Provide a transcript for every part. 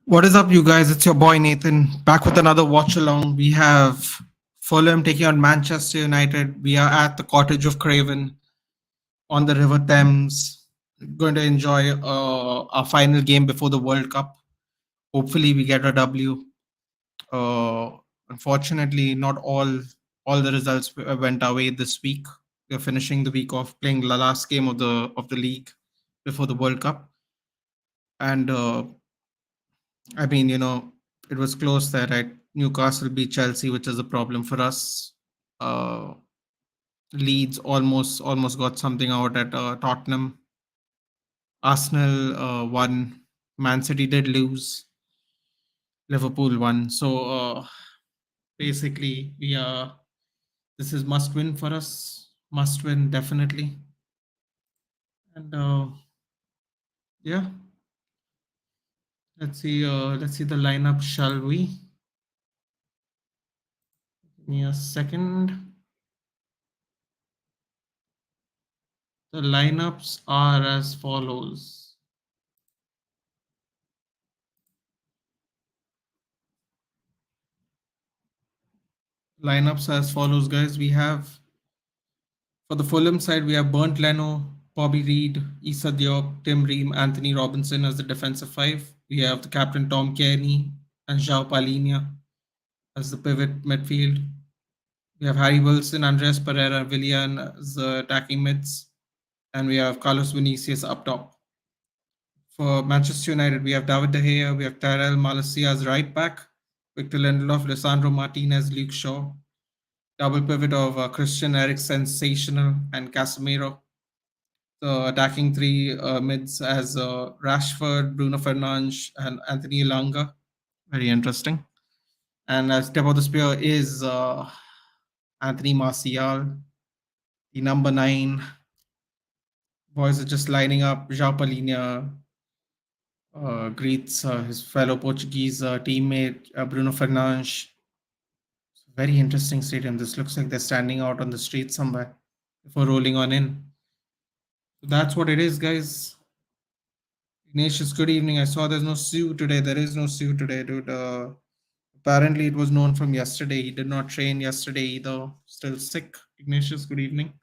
What is up, you guys? It's your boy Nathan back with another watch along. We have Fulham taking on Manchester United. We are at the Cottage of Craven on the River Thames. Going to enjoy our final game before the World Cup. Hopefully, we get a W. Uh, Unfortunately, not all the results went our way this week. We're finishing the week off playing the last game of the league before the World Cup, and I mean, it was close there, right? Newcastle beat Chelsea, which is a problem for us. Uh, Leeds almost got something out at Tottenham. Arsenal won. Man City did lose. Liverpool won. So basically, we are. This is must win for us. Must win definitely. And yeah, let's see. Let's see the lineup, shall we? Give me a second. The lineups are as follows. Lineups as follows, guys. We have for the Fulham side, we have Bernd Leno, Bobby Reed, Issa Diop, Tim Ream, Anthony Robinson as the defensive five. We have the captain Tom Kearney and João Palhinha as the pivot midfield. We have Harry Wilson, Andres Pereira, Willian as the attacking mids, and we have Carlos Vinicius up top. For Manchester United, we have David De Gea, we have Tyrell Malacia as right back, Victor Lindelof, Lisandro Martinez, Luke Shaw, double pivot of Christian Eriksen, Sensational, and Casemiro. The attacking three mids as Rashford, Bruno Fernandes, and Anthony Elanga. Very interesting. And as tip of the spear is Anthony Martial, the number 9. Boys are just lining up. João Palhinha greets his fellow Portuguese teammate Bruno Fernandes. Very interesting stadium. This looks like they're standing out on the street somewhere before rolling on in. So that's what it is, guys. Ignatius, good evening. I saw there's no Sue today. There is no Sue today, dude. Apparently, it was known from yesterday. He did not train yesterday either. Still sick. Ignatius, good evening.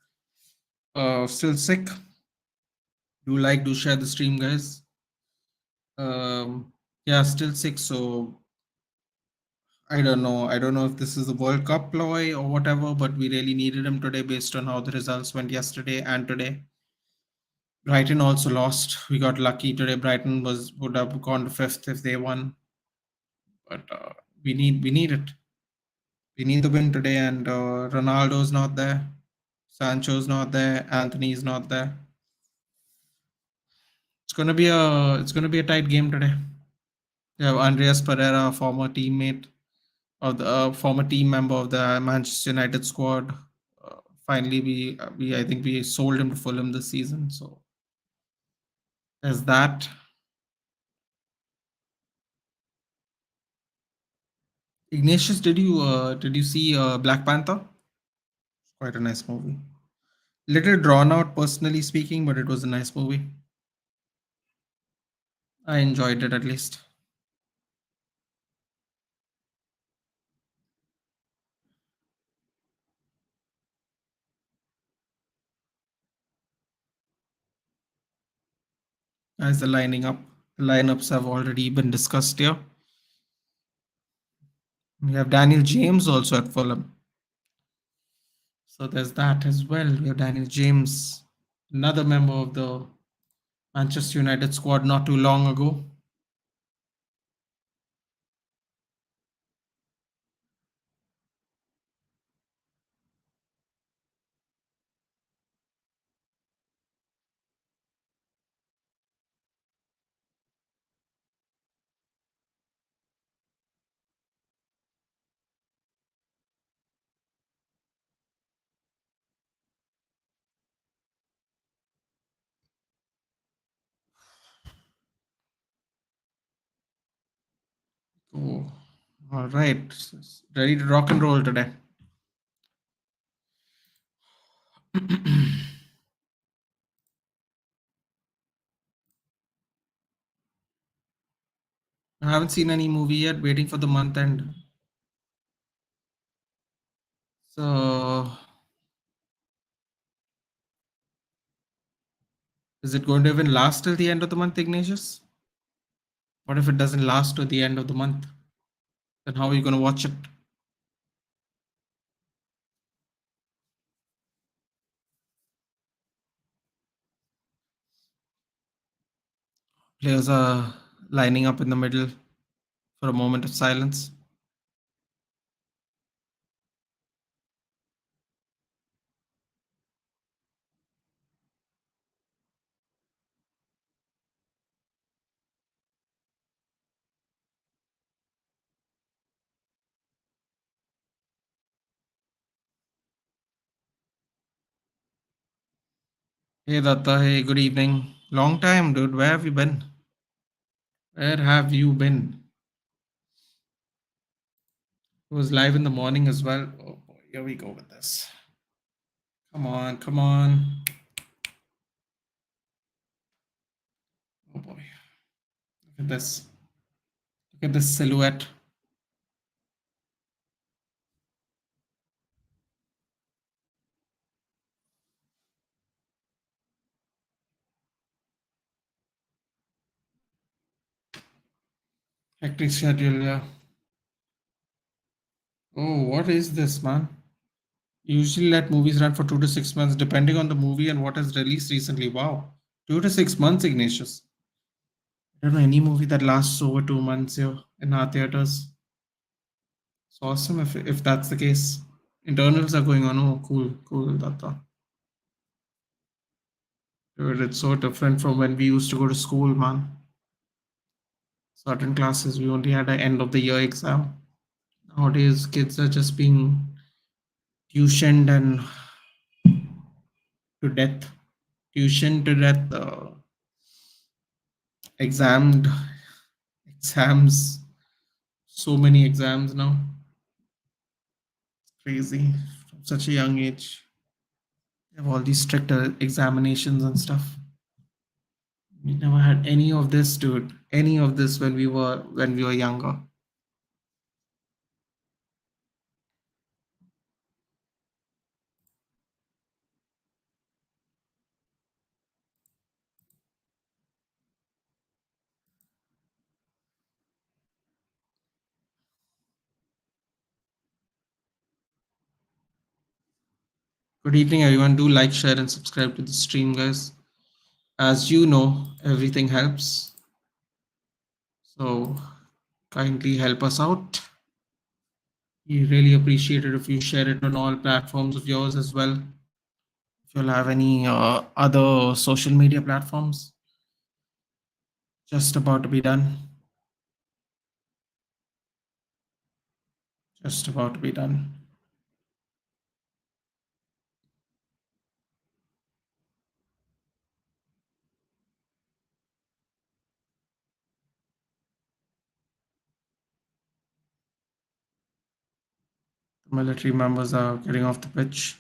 Still sick. Do share the stream, guys. Yeah, still sick. So I don't know. I don't know if this is a World Cup ploy or whatever, but we really needed him today based on how the results went yesterday and today. Brighton also lost. We got lucky today. Brighton would have gone to fifth if they won, but we need it. We need the win today, and Ronaldo's not there, Sancho's not there, Anthony's not there. It's gonna be a tight game today. You have Andreas Pereira, former teammate of the former team member of the Manchester United squad. Finally, we I think we sold him to Fulham this season. So there's that. Ignatius, did you see Black Panther? Quite a nice movie. Little drawn out, personally speaking, but it was a nice movie. I enjoyed it at least. As the lining up, lineups have already been discussed here. We have Daniel James also at Fulham. So there's that as well. We have Daniel James, another member of the Manchester United squad not too long ago. Oh, all right. Ready to rock and roll today. I haven't seen any movie yet, waiting for the month end. So, is it going to even last till the end of the month, Ignatius? What if it doesn't last to the end of the month? Then how are you going to watch it? Players are lining up in the middle for a moment of silence. Hey Datta, hey, good evening. Long time, dude. Where have you been? Where have you been? It was live in the morning as well. Oh boy, here we go with this. Come on, come on. Oh boy, look at this. Look at this silhouette. Hectic schedule, yeah. Oh, what is this, man? Usually let movies run for 2 to 6 months, depending on the movie and what has released recently. Wow, 2 to 6 months, Ignatius. I don't know any movie that lasts over 2 months here in our theaters. It's awesome if that's the case. Internals are going on. Oh, cool, cool, Datta. Dude, it's so different from when we used to go to school, man. Certain classes we only had an end of the year exam. Nowadays, kids are just being tuitioned and to death, tuitioned to death, examined, exams. So many exams now. Crazy. From such a young age. They have all these strict examinations and stuff. We never had any of this, dude. Any of this when we were younger. Good evening, everyone. Do like, share, and subscribe to the stream, guys. As you know, everything helps. So kindly help us out. We really appreciate it if you share it on all platforms of yours as well. If you'll have any other social media platforms, just about to be done. Just about to be done. The military members are getting off the pitch.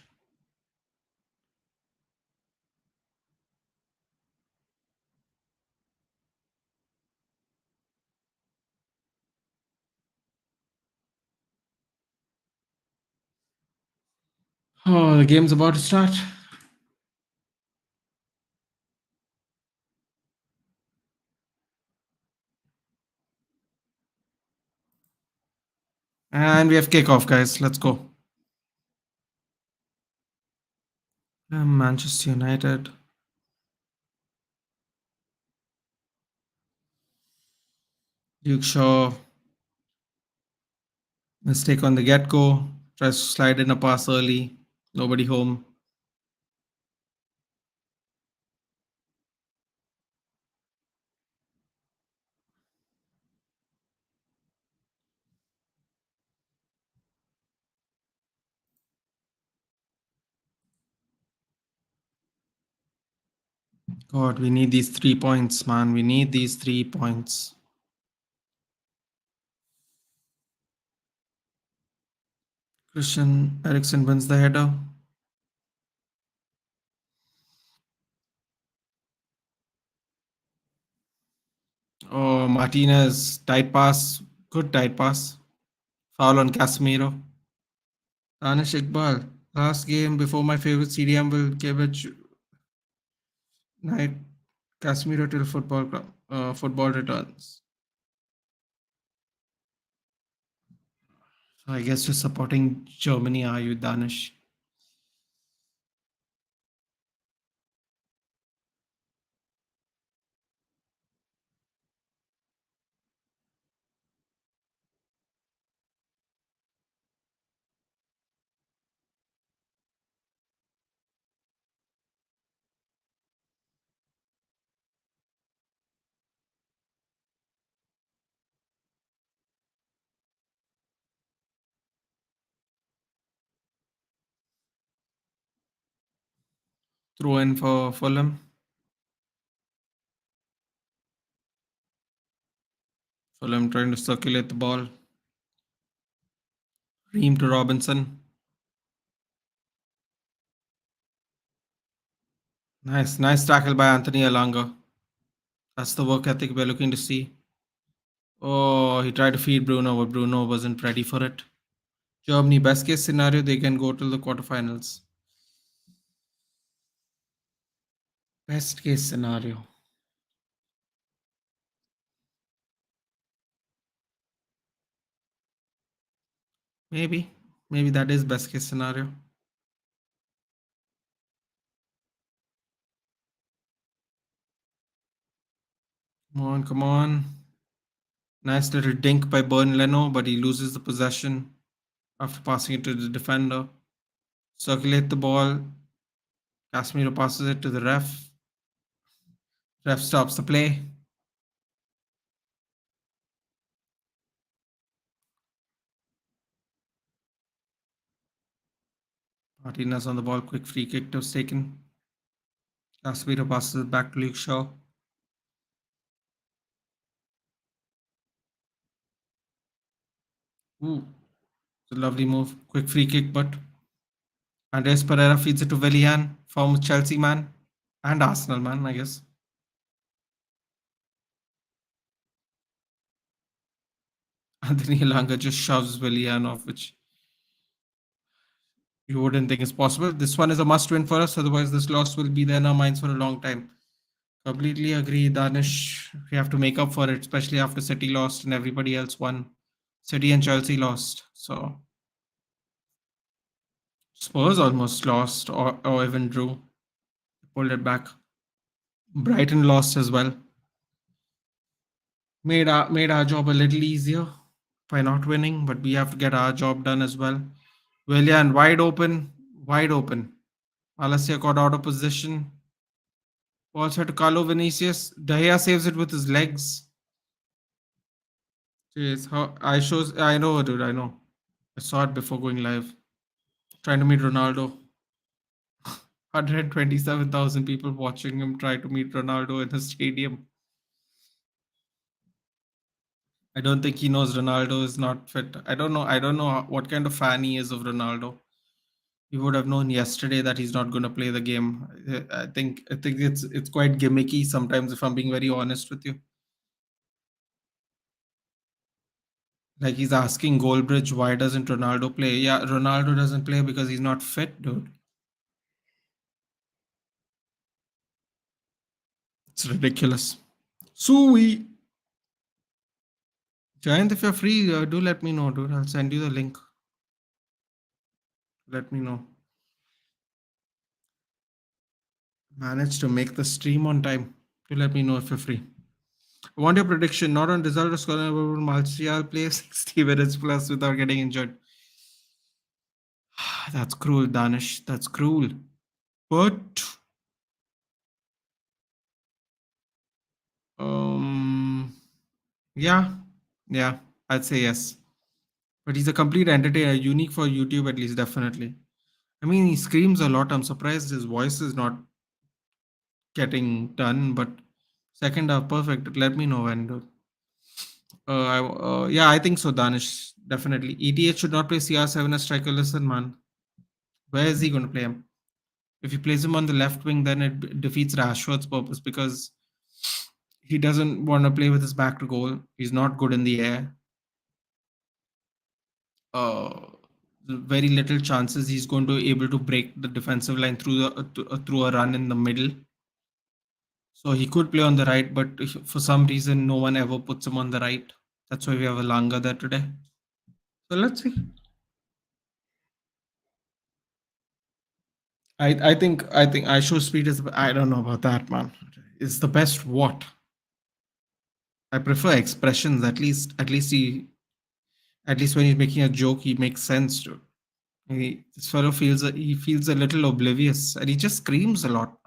Oh, the game's about to start. And we have kickoff, guys. Let's go. Manchester United. Luke Shaw. Mistake on the get go. Tries to slide in a pass early. Nobody home. God, we need these 3 points, man. We need these 3 points. Christian Eriksen wins the header. Oh, Martinez, tight pass, good tight pass. Foul on Casemiro. Danish Iqbal, last game before my favorite CDM will give it night. Casemiro till football returns. So I guess you're supporting Germany, are you, Danish? Throw in for Fulham. Fulham trying to circulate the ball. Ream to Robinson. Nice tackle by Anthony Alanga. That's the work ethic we're looking to see. Oh, he tried to feed Bruno, but Bruno wasn't ready for it. Germany, best case scenario, they can go to the quarterfinals. Best case scenario. Maybe. Maybe that is best case scenario. Come on, come on. Nice little dink by Bern Leno, but he loses the possession after passing it to the defender. Circulate the ball. Casemiro passes it to the ref. Ref stops the play. Martinez on the ball. Quick free kick was taken. Casemiro passes it back to Luke Shaw. Ooh, it's a lovely move. Quick free kick, but Andres Pereira feeds it to Willian, former Chelsea man and Arsenal man, I guess. Anthony Elanga just shoves Willian off, which you wouldn't think is possible. This one is a must win for us, otherwise, this loss will be there in our minds for a long time. Completely agree, Danish. We have to make up for it, especially after City lost and everybody else won. City and Chelsea lost. So Spurs almost lost or even drew. Pulled it back. Brighton lost as well. Made our job a little easier by not winning, but we have to get our job done as well. Willian wide open, wide open. Alasia got out of position. Balls had to Carlo Vinicius. De Gea saves it with his legs. Jeez, I know, dude. I know. I saw it before going live. Trying to meet Ronaldo. 127,000 people watching him try to meet Ronaldo in a stadium. I don't think he knows Ronaldo is not fit. I don't know. I don't know what kind of fan he is of Ronaldo. He would have known yesterday that he's not going to play the game. I think it's quite gimmicky sometimes, if I'm being very honest with you. Like he's asking Goldbridge, why doesn't Ronaldo play? Yeah, Ronaldo doesn't play because he's not fit, dude. It's ridiculous. Sui. Giant, if you're free, do let me know, dude. I'll send you the link. Let me know. Managed to make the stream on time. Do let me know if you're free. I want your prediction, not on result or score. Martial plays 60 minutes plus without getting injured. That's cruel, Danish. That's cruel. But yeah, yeah, I'd say yes. But he's a complete entertainer, unique for YouTube at least, definitely. I mean, he screams a lot. I'm surprised his voice is not getting done, but second half perfect. Let me know when, dude. Yeah, I think so, Danish. Definitely. ETH should not play CR7 as striker. Listen, man. Where is he going to play him? If he plays him on the left wing, then it defeats Rashford's purpose because He doesn't want to play with his back to goal. He's not good in the air. Uh, very little chances he's going to be able to break the defensive line through through a run in the middle. So he could play on the right, but for some reason, no one ever puts him on the right. That's why we have a Langa there today. So let's see. I think I show speed is. I don't know about that, man. It's the best. What I prefer expressions. At least when he's making a joke, he makes sense to. This fellow feels a little oblivious, and he just screams a lot.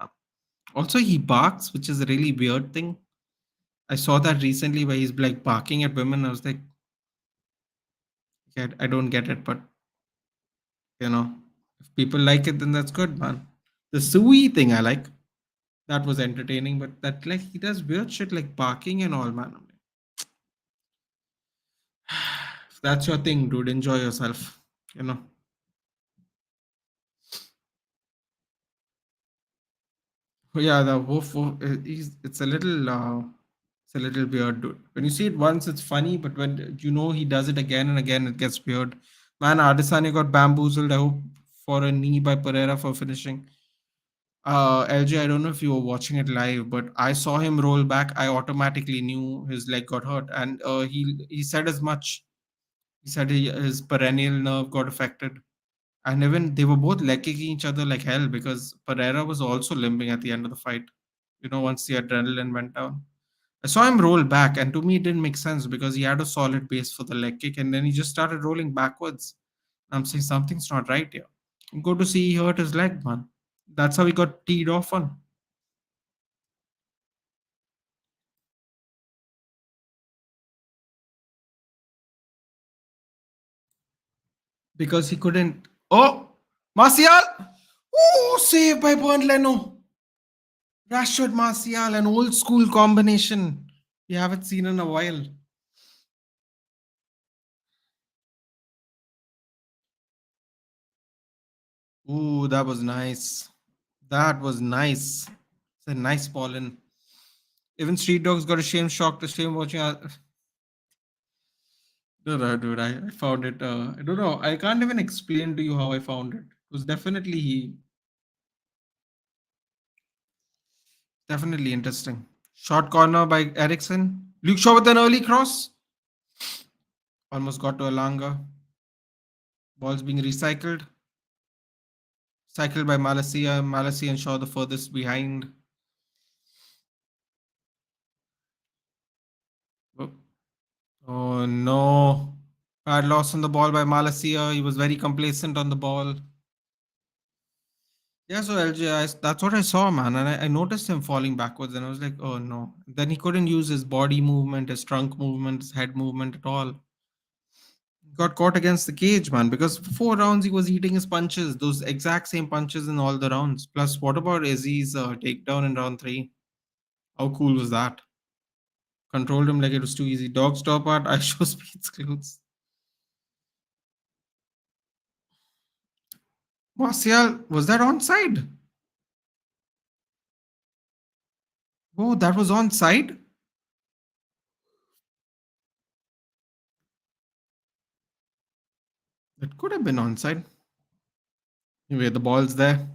Also, he barks, which is a really weird thing. I saw that recently where he's like barking at women. I was like, yeah, I don't get it, but you know, if people like it, then that's good, man. The Sui thing I like. That was entertaining, but that like he does weird shit like barking and all, man. I'm like, if that's your thing, dude, enjoy yourself. You know. Oh, yeah, the woof, it's a little weird, dude. When you see it once, it's funny, but when you know he does it again and again, it gets weird. Man, Adesanya got bamboozled. I hope for a knee by Pereira for finishing. LJ, I don't know if you were watching it live, but I saw him roll back. I automatically knew his leg got hurt, and he said as much. He said his perennial nerve got affected, and even they were both leg kicking each other like hell because Pereira was also limping at the end of the fight. Once the adrenaline went down. I saw him roll back, and to me, it didn't make sense because he had a solid base for the leg kick, and then he just started rolling backwards. I'm saying something's not right here. Go to see he hurt his leg, man. That's how he got teed off on because he couldn't. Oh, Martial! Oh, saved by Bernd Leno. Rashford Martial, an old school combination we haven't seen in a while. Ooh, that was nice. That was nice. It's a nice ball in. Even Street Dogs got a shame shocked to shame watching. No, no, dude, I found it. I don't know. I can't even explain to you how I found it. It was definitely interesting. Short corner by Ericsson. Luke Shaw with an early cross. Almost got to Alanga. Ball's being recycled. Cycled by Malasia. Malasia and Shaw the furthest behind. Oh, oh, no. Bad loss on the ball by Malasia. He was very complacent on the ball. Yeah, so that's what I saw, man. And I noticed him falling backwards and I was like, oh no. Then he couldn't use his body movement, his trunk movement, his head movement at all. Got caught against the cage, man, because for 4 rounds he was eating his punches, those exact same punches in all the rounds. Plus, what about Izzy's takedown in round three? How cool was that? Controlled him like it was too easy. Dog stop art, I show speeds clothes. Martial, was that onside? Oh, that was onside? That could have been onside. Anyway, the ball's there.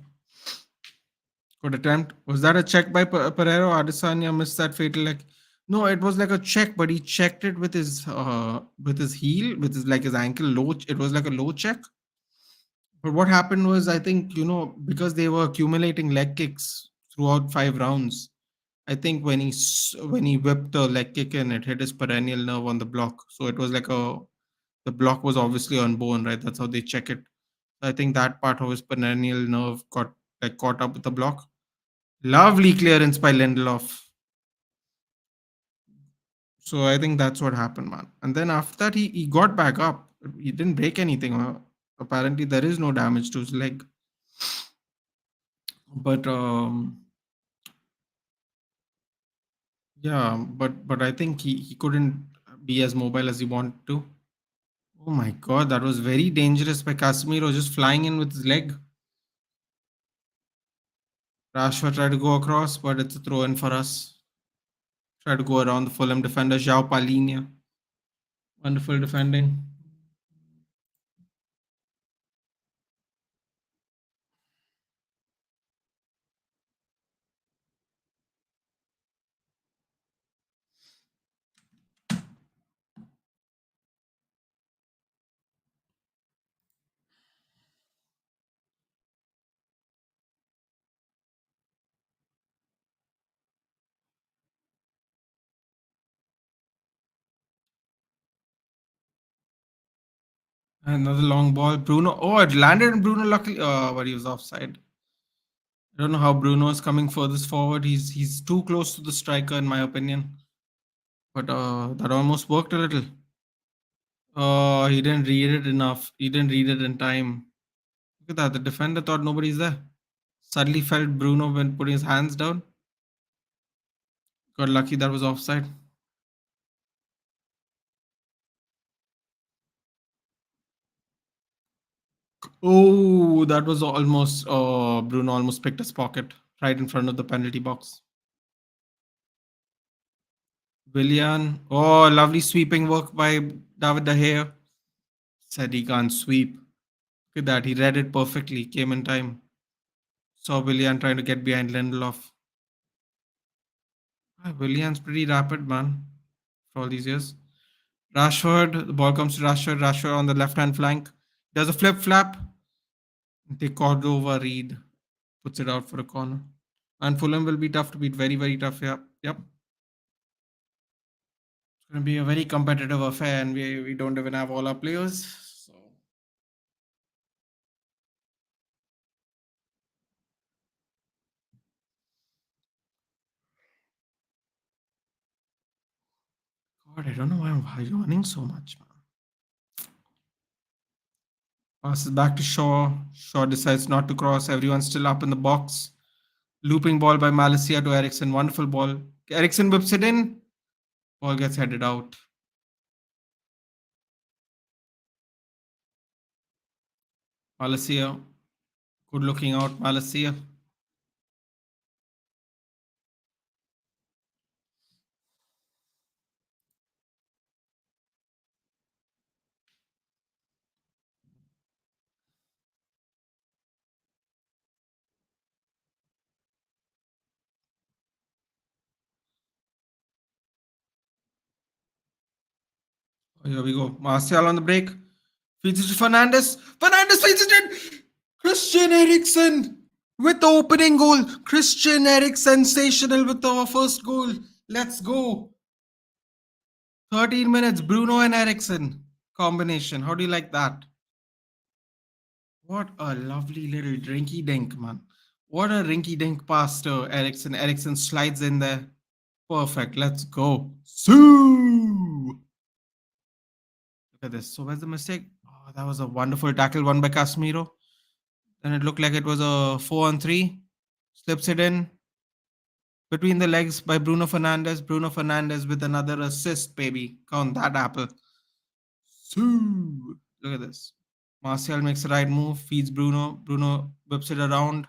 Good attempt. Was that a check by Pereira? Adesanya missed that fatal leg. No, it was like a check, but he checked it with his heel, with his ankle low. It was like a low check. But what happened was, I think because they were accumulating leg kicks throughout 5 rounds. I think when he whipped the leg kick in, it hit his perennial nerve on the block. So it was like the block was obviously on bone, right? That's how they check it. I think that part of his perennial nerve got like caught up with the block. Lovely clearance by Lindelof. So I think that's what happened, man. And then after that, he got back up. He didn't break anything. Apparently, there is no damage to his leg. But yeah, but I think he couldn't be as mobile as he wanted to. Oh my god, that was very dangerous by Casemiro, just flying in with his leg. Rashford tried to go across, but it's a throw in for us. Try to go around the Fulham defender, João Palhinha. Wonderful defending. Another long ball. Bruno. Oh, it landed in Bruno luckily. Oh, but he was offside. I don't know how Bruno is coming furthest forward. He's too close to the striker, in my opinion. But that almost worked a little. Oh, he didn't read it enough. He didn't read it in time. Look at that. The defender thought nobody's there. Suddenly felt Bruno when putting his hands down. Got lucky that was offside. Oh, that was almost. Oh, Bruno almost picked his pocket right in front of the penalty box. Willian. Oh, lovely sweeping work by David De Gea. Said he can't sweep. Look at that. He read it perfectly. Came in time. Saw Willian trying to get behind Lindelof. Willian's pretty rapid, man, for all these years. Rashford. The ball comes to Rashford. Rashford on the left hand flank. Does a flip flap. They called over Reed. Puts it out for a corner. And Fulham will be tough to beat. Very, very tough. Yeah. Yep. It's going to be a very competitive affair, and we don't even have all our players. So, God, I don't know why I'm yawning so much, man. Passes back to Shaw. Shaw decides not to cross. Everyone's still up in the box. Looping ball by Malacia to Ericsson. Wonderful ball. Ericsson whips it in. Ball gets headed out. Malacia. Good looking out, Malacia. Oh, here we go. Martial on the break. Feeds it to Fernandez. Fernandez feeds it in. Christian Eriksen with the opening goal. Christian Eriksen sensational with our first goal. Let's go. 13 minutes. Bruno and Eriksen combination. How do you like that? What a lovely little rinky dink, man. What a rinky dink pass to Eriksen. Eriksen slides in there. Perfect. Let's go. Sue! Look at this. So, where's the mistake? Oh, that was a wonderful tackle won by Casemiro. Then it looked like it was a 4-on-3. Slips it in between the legs by Bruno Fernandes. Bruno Fernandes with another assist, baby. Count that apple. Sue! Look at this. Martial makes the right move, feeds Bruno. Bruno whips it around.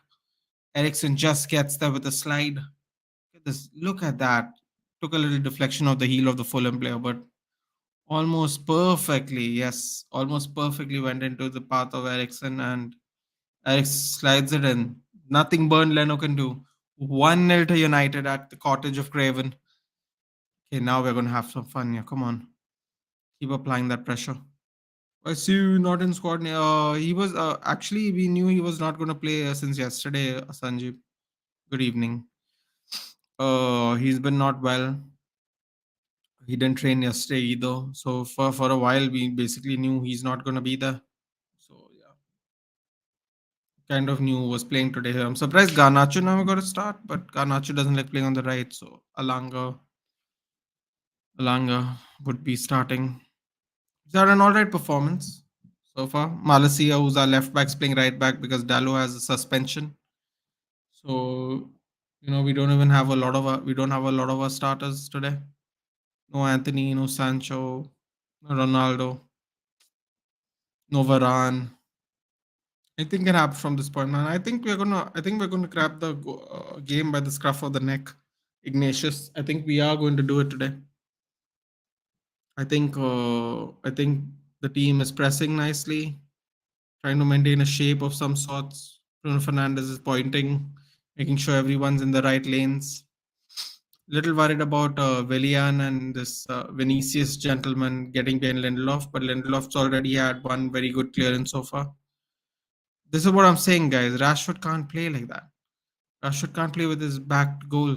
Eriksen just gets there with a slide. Look at this. Look at that. Took a little deflection of the heel of the Fulham player, but almost perfectly, yes, almost perfectly went into the path of Eriksen, and Eriksen slides it in. Nothing Bernd Leno can do. 1-0 to United at the cottage of Craven. Okay, now we're going to have some fun here. Come on. Keep applying that pressure. I see you not in squad. He was actually, we knew he was not going to play since yesterday, Sanjeev. Good evening. He's been not well. He didn't train yesterday either. So for a while, we basically knew he's not going to be there. So yeah, kind of knew was playing today. I'm surprised Garnacho never got a start, but Garnacho doesn't like playing on the right. So Alanga would be starting. He's had an alright performance so far. Malacia, who's our left back, is playing right back because Dallo has a suspension. So we don't even have a lot of we don't have a lot of our starters today. No Anthony, no Sancho, no Ronaldo, no Varane. Anything can happen from this point, man. I think we're gonna grab the game by the scruff of the neck. Ignatius. I think we are going to do it today. I think the team is pressing nicely, trying to maintain a shape of some sorts. Bruno Fernandez is pointing, making sure everyone's in the right lanes. Little worried about Willian and this Vinicius gentleman getting behind Lindelof, but Lindelof's already had one very good clearance so far. This is what I'm saying, guys. Rashford can't play like that. Rashford can't play with his back goal.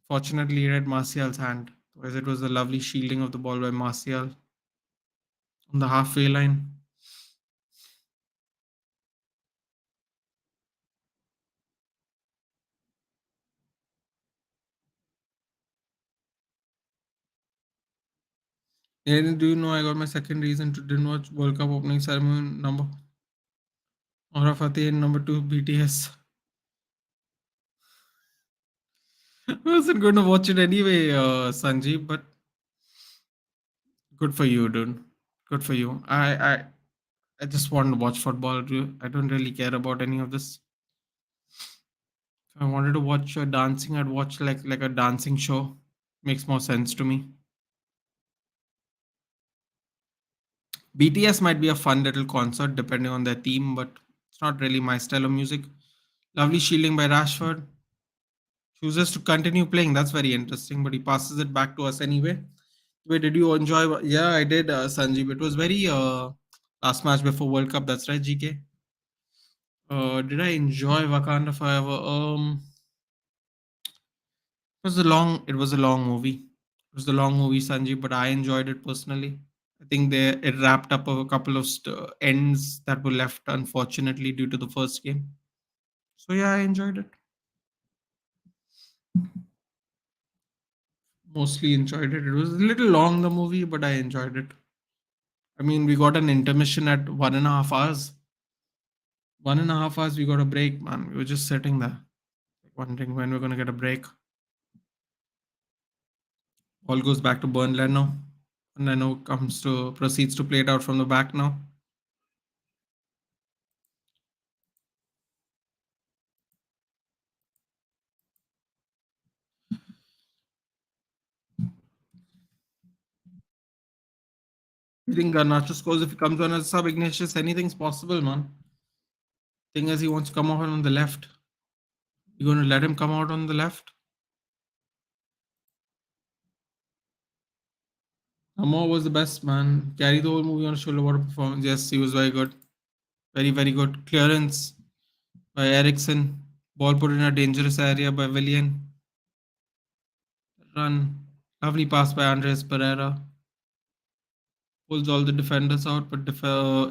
Fortunately, he read Martial's hand, as it was a lovely shielding of the ball by Martial on the halfway line. Yeah, do you know I got my second reason to didn't watch World Cup opening ceremony number Aura Fateh and number two BTS. I wasn't going to watch it anyway, Sanjeev, but good for you, dude. Good for you. I just want to watch football. I don't really care about any of this. If I wanted to watch dancing, I'd watch like a dancing show. Makes more sense to me. BTS might be a fun little concert depending on their theme, but it's not really my style of music. Lovely shielding by Rashford. Chooses to continue playing. That's very interesting, but he passes it back to us anyway. Wait, did you enjoy? Yeah, I did, Sanjeev. It was very last match before World Cup. That's right, GK. Did I enjoy Wakanda Forever? It was a long movie. It was a long movie, Sanjeev, but I enjoyed it personally. I think it wrapped up a couple of ends that were left unfortunately due to the first game. So yeah, I enjoyed it. Mostly enjoyed it. It was a little long, the movie, but I enjoyed it. I mean, we got an intermission at 1.5 hours. 1.5 hours, we got a break, man. We were just sitting there, wondering when we're gonna get a break. All goes back to Burn Leno. And Leno proceeds to play it out from the back now. I think Garnacho scores if he comes on as sub. Ignatius, anything's possible, man. Thing is, he wants to come out on the left. You're going to let him come out on the left? Amor was the best, man. Carry the whole movie on his shoulder. What a performance. Yes, he was very good. Very, very good. Clearance by Ericsson. Ball put in a dangerous area by Willian. Run. Lovely pass by Andres Pereira. Pulls all the defenders out, but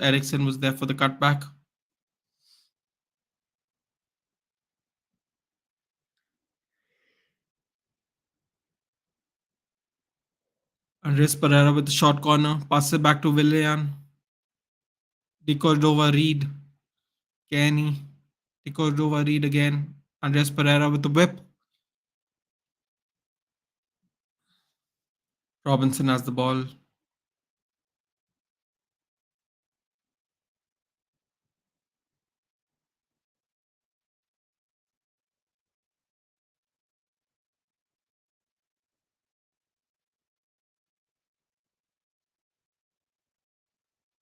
Ericsson was there for the cutback. Andres Pereira with the short corner. Passes it back to Willian. De Cordova Reed. Kenny. De Cordova Reed again. Andres Pereira with the whip. Robinson has the ball.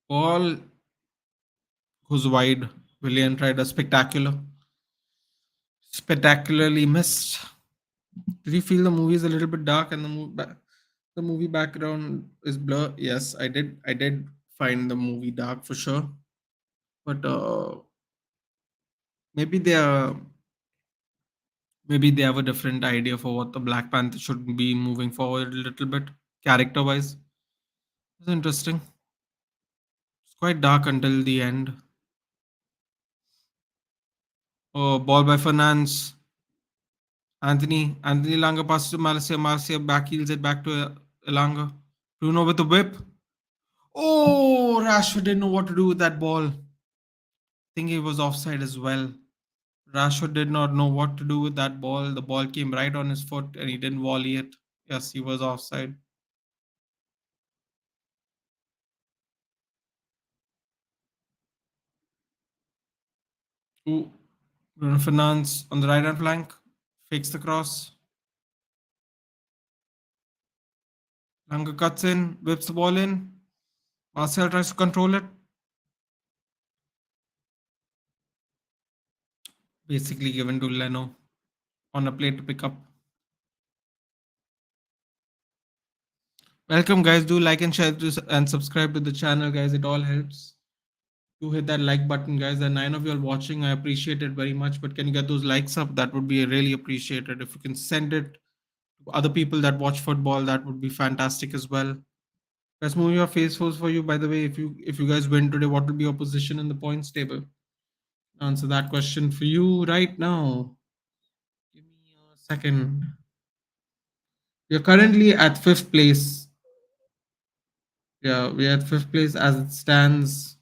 Ball goes wide. Willian tried a spectacularly missed. Did you feel the movie is a little bit dark and the movie background is blur? Yes, I did. I did find the movie dark for sure. But maybe they are maybe they have a different idea for what the Black Panther should be moving forward a little bit character wise. It's interesting. It's quite dark until the end. Oh, ball by Fernandes. Anthony Langa passes to Marcia. Marcia back heels it back to Elanga. Bruno with the whip. Oh, Rashford didn't know what to do with that ball. I think he was offside as well. Rashford did not know what to do with that ball. The ball came right on his foot and he didn't volley it. Yes, he was offside. Ooh, Bruno Fernandes on the right hand flank. fakes the cross. Langa cuts in, whips the ball in. Martial tries to control it. Basically given to Leno on a plate to pick up. Welcome, guys. Do like and share this and subscribe to the channel, guys. It all helps. Do hit that like button, guys. There are 9 of you all watching. I appreciate it very much. But can you get those likes up? That would be really appreciated. If you can send it to other people that watch football, that would be fantastic as well. Let's move your facefuls for you. By the way, if you guys win today, what will be your position in the points table? Answer that question for you right now. Give me a second. You're currently at fifth place. Yeah, we're at fifth place as it stands.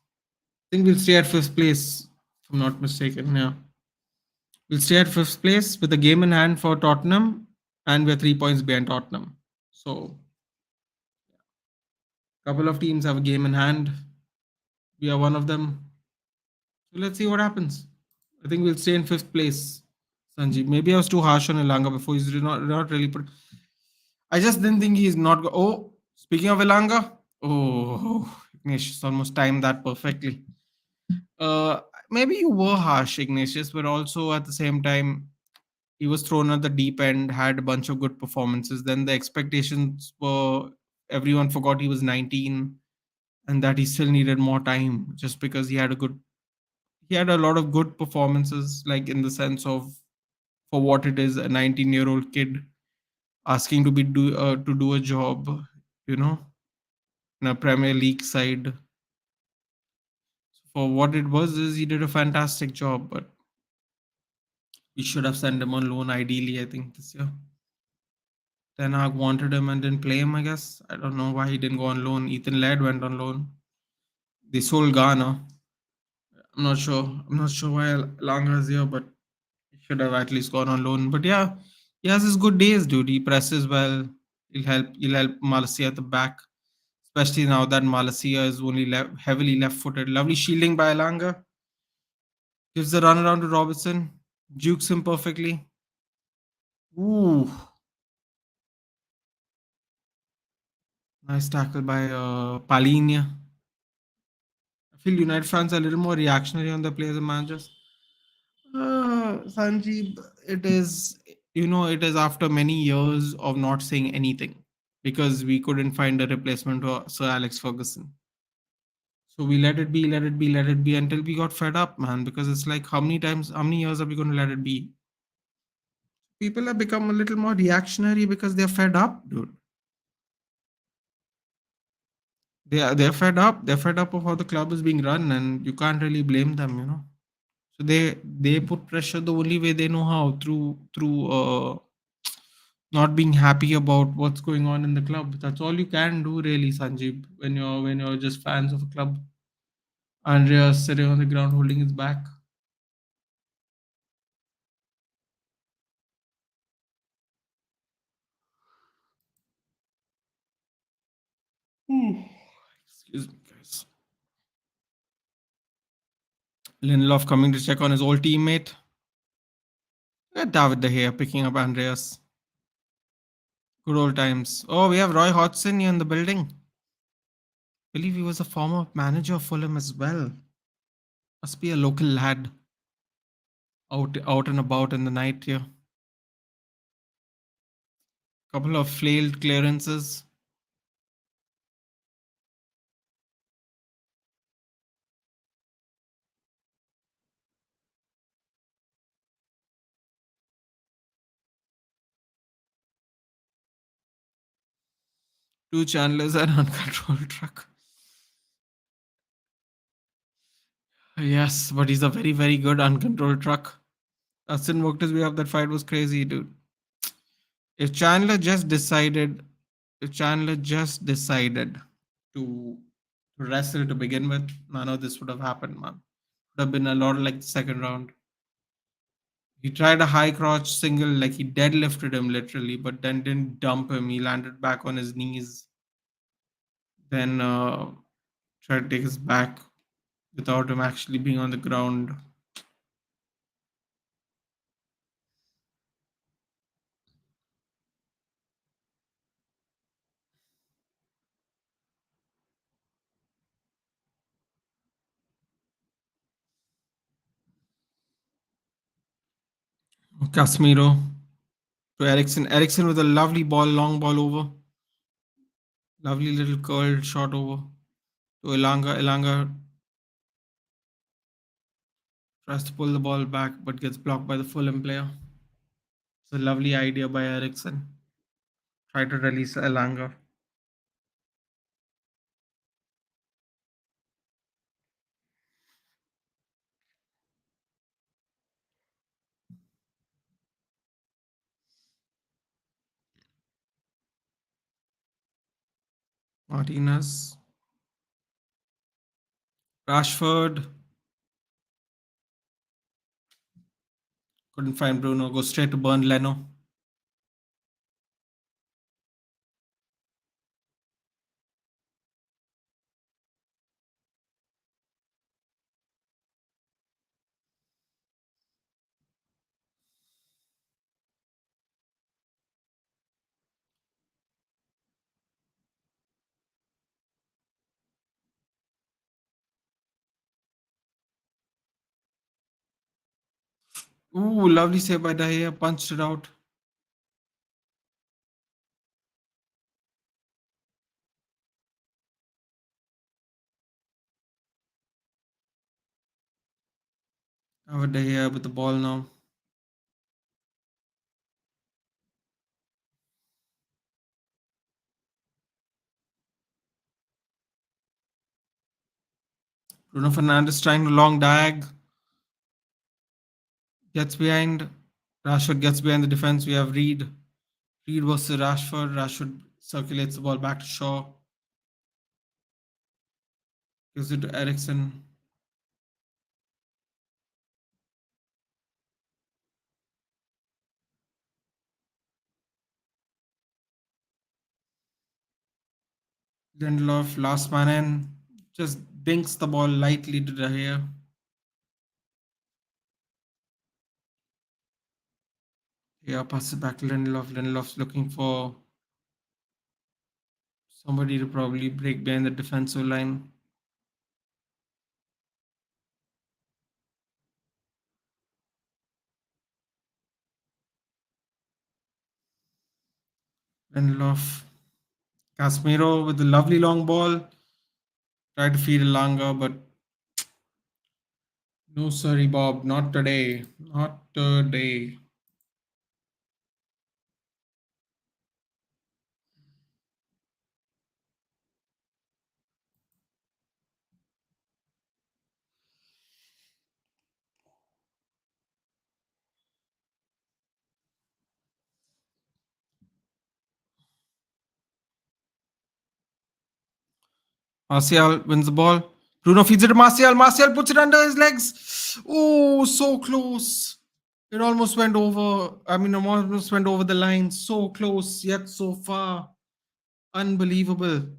I think we'll stay at fifth place, if I'm not mistaken. Yeah. We'll stay at fifth place with a game in hand for Tottenham, and we're 3 points behind Tottenham. So, a couple of teams have a game in hand. We are one of them. So, let's see what happens. I think we'll stay in fifth place, Sanjeev. Maybe I was too harsh on Ilanga before. He's not really put. I just didn't think he's not. Oh, speaking of Ilanga, oh, Ignatius almost timed that perfectly. Uh, Maybe you were harsh, Ignatius, but also at the same time, he was thrown at the deep end, had a bunch of good performances. Then the expectations were everyone forgot he was 19 and that he still needed more time just because he had a lot of good performances, like in the sense of for what it is, a 19-year-old kid asking to do a job, you know, in a Premier League side. For what it was, is he did a fantastic job, but we should have sent him on loan ideally, I think, this year. Ten Hag wanted him and didn't play him, I guess. I don't know why he didn't go on loan. Ethan Laird went on loan. They sold Ghana. I'm not sure why Langa's here, but he should have at least gone on loan. But yeah, he has his good days, dude. He presses well. He'll help Malacia at the back. Especially now that Malacia is only heavily left-footed. Lovely shielding by Elanga. Gives the run around to Robertson. Jukes him perfectly. Ooh. Nice tackle by Palinia. I feel United fans are a little more reactionary on their players and managers. Sanjeev, it is after many years of not saying anything because we couldn't find a replacement for Sir Alex Ferguson. So we let it be, let it be, let it be until we got fed up, man. Because it's like, how many years are we going to let it be? People have become a little more reactionary because they're fed up, dude. They're fed up. They're fed up of how the club is being run, and you can't really blame them, you know. So they put pressure the only way they know how through not being happy about what's going on in the club. That's all you can do, really, Sanjeev. When you're just fans of a club. Andreas sitting on the ground holding his back. Excuse me, guys. Lindelof coming to check on his old teammate. David De Gea picking up Andreas. Good old times. Oh, we have Roy Hodgson here in the building. I believe he was a former manager of Fulham as well. Must be a local lad out and about in the night here. Couple of flailed clearances. Two Chandlers and uncontrolled truck. Yes, but he's a very, very good uncontrolled truck. Austin Vokter's way of that fight was crazy, dude. If Chandler just decided, if Chandler just decided to wrestle to begin with, none of this would have happened, man. Would have been a lot like the second round. He tried a high crotch single, like he deadlifted him literally, but then didn't dump him. He landed back on his knees, then tried to take his back without him actually being on the ground. Casemiro to Ericsson. Ericsson with a lovely ball, long ball over. Lovely little curled shot over to Elanga. Elanga tries to pull the ball back but gets blocked by the Fulham player. It's a lovely idea by Ericsson. Try to release Elanga. Martinez. Rashford. Couldn't find Bruno. Goes straight to Burn Leno. Ooh, lovely save by Dahia. Punched it out. David Dahia with the ball now. Bruno Fernandes trying to long diag. Gets behind. Rashford gets behind the defense. We have Reed. Reed versus Rashford. Rashford circulates the ball back to Shaw. Gives it to Ericsson. Lindelof, last man in. Just dinks the ball lightly to De Gea. Yeah, passes back to Lindelof. Lindelof's looking for somebody to probably break behind the defensive line. Lindelof. Casemiro with the lovely long ball. Tried to feed Elanga, but no, sorry, Bob. Not today. Not today. Martial wins the ball. Bruno feeds it to Martial. Martial puts it under his legs. Oh, so close. It almost went over. I mean, almost went over the line. So close, yet so far. Unbelievable. Look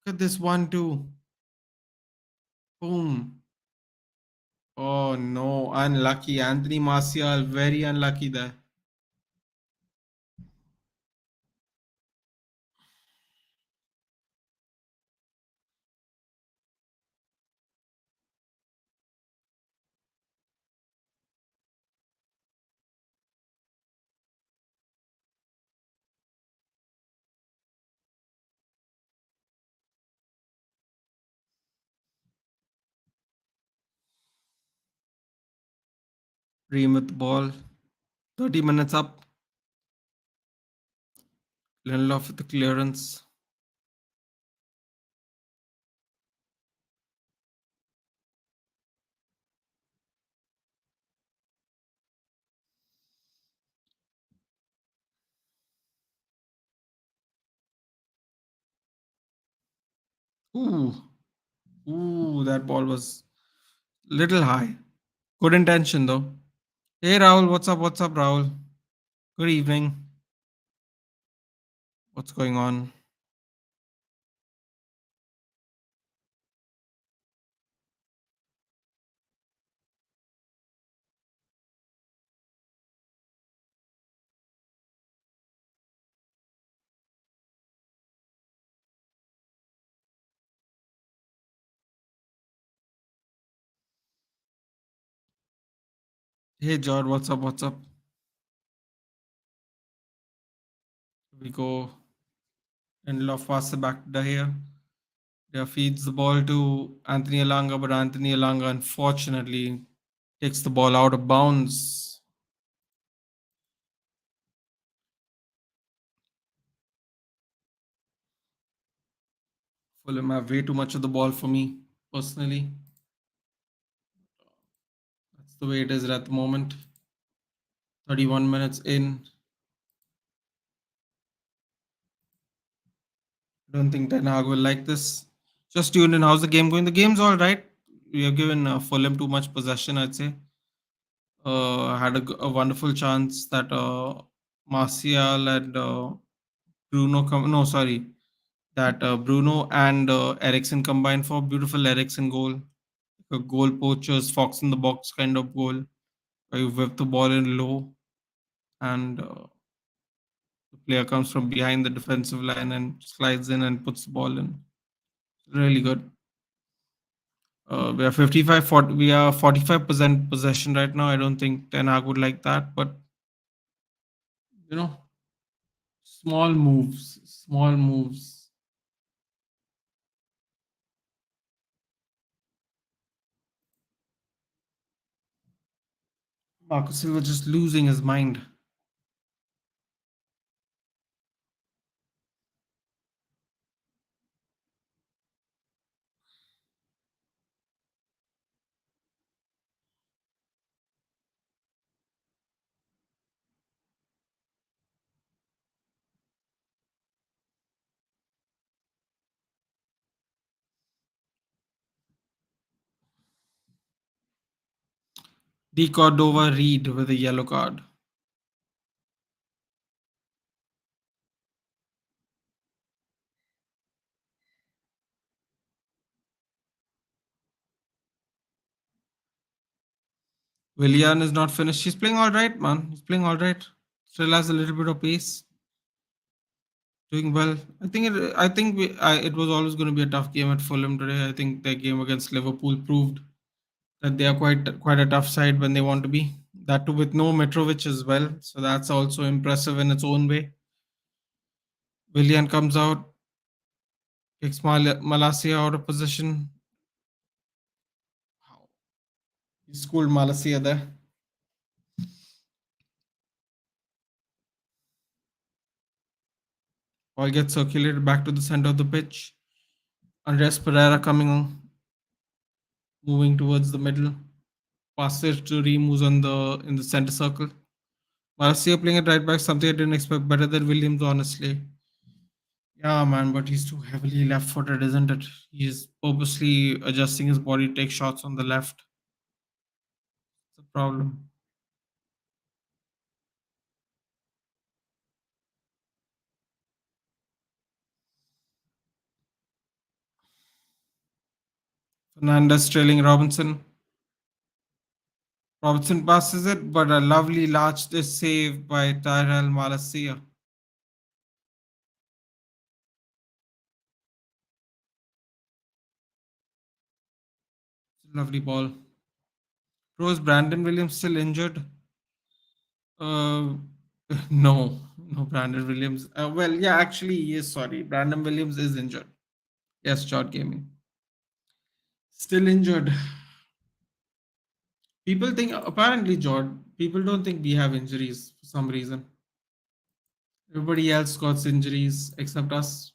at this 1-2. Boom. Oh no, unlucky. Anthony Martial, very unlucky there. Ream with the ball. 30 minutes up. Lindelof with the clearance. Ooh, ooh, that ball was little high. Good intention though. Hey Rahul, what's up? What's up, Rahul? Good evening. What's going on? Hey Jord, what's up? What's up? We go and Love passes back to De Gea. De Gea feeds the ball to Anthony Alanga, but Anthony Alanga unfortunately takes the ball out of bounds. Fulham have way too much of the ball for me, personally. That's the way it is at the moment. 31 minutes in. Don't think Ten Hag will like this. Just tune in. How's the game going? The game's all right. We have given Fulham too much possession, I'd say. Had a wonderful chance that Martial and Bruno come. No, sorry, that Bruno and Ericsson combined for beautiful Ericsson goal, a goal poachers fox in the box kind of goal, where you whip the ball in low and the player comes from behind the defensive line and slides in and puts the ball in. Really good. We are 55, 40, we are 45% possession right now. I don't think Ten Hag would like that, but you know, small moves, small moves. Marcus Silva just losing his mind. De Cordova Reed with a yellow card. Willian is not finished. He's playing all right, man. He's playing all right. Still has a little bit of pace. Doing well. I think it. I think it was always going to be a tough game at Fulham today. I think their game against Liverpool proved that they are quite a tough side when they want to be. That too with no Mitrovic as well. So that's also impressive in its own way. Willian comes out, takes Malasia out of position. He schooled Malasia there. Ball gets circulated back to the center of the pitch. Andres Pereira coming, moving towards the middle. Passes to Reem, who's on in the center circle. Marcia playing at right back, something I didn't expect. Better than Williams, honestly. Yeah, man, but he's too heavily left-footed, isn't it? He's purposely adjusting his body to take shots on the left. It's a problem. Fernandez trailing Robinson. Robinson passes it, but a lovely large save by Tyrell Malacia. Lovely ball. Rose Brandon Williams still injured? Uh, no, no, Brandon Williams. Well, yeah, actually, yes, sorry. Brandon Williams is injured. Yes, Jord Gaming. Still injured. People think, apparently, Jord, people don't think we have injuries for some reason. Everybody else got injuries except us.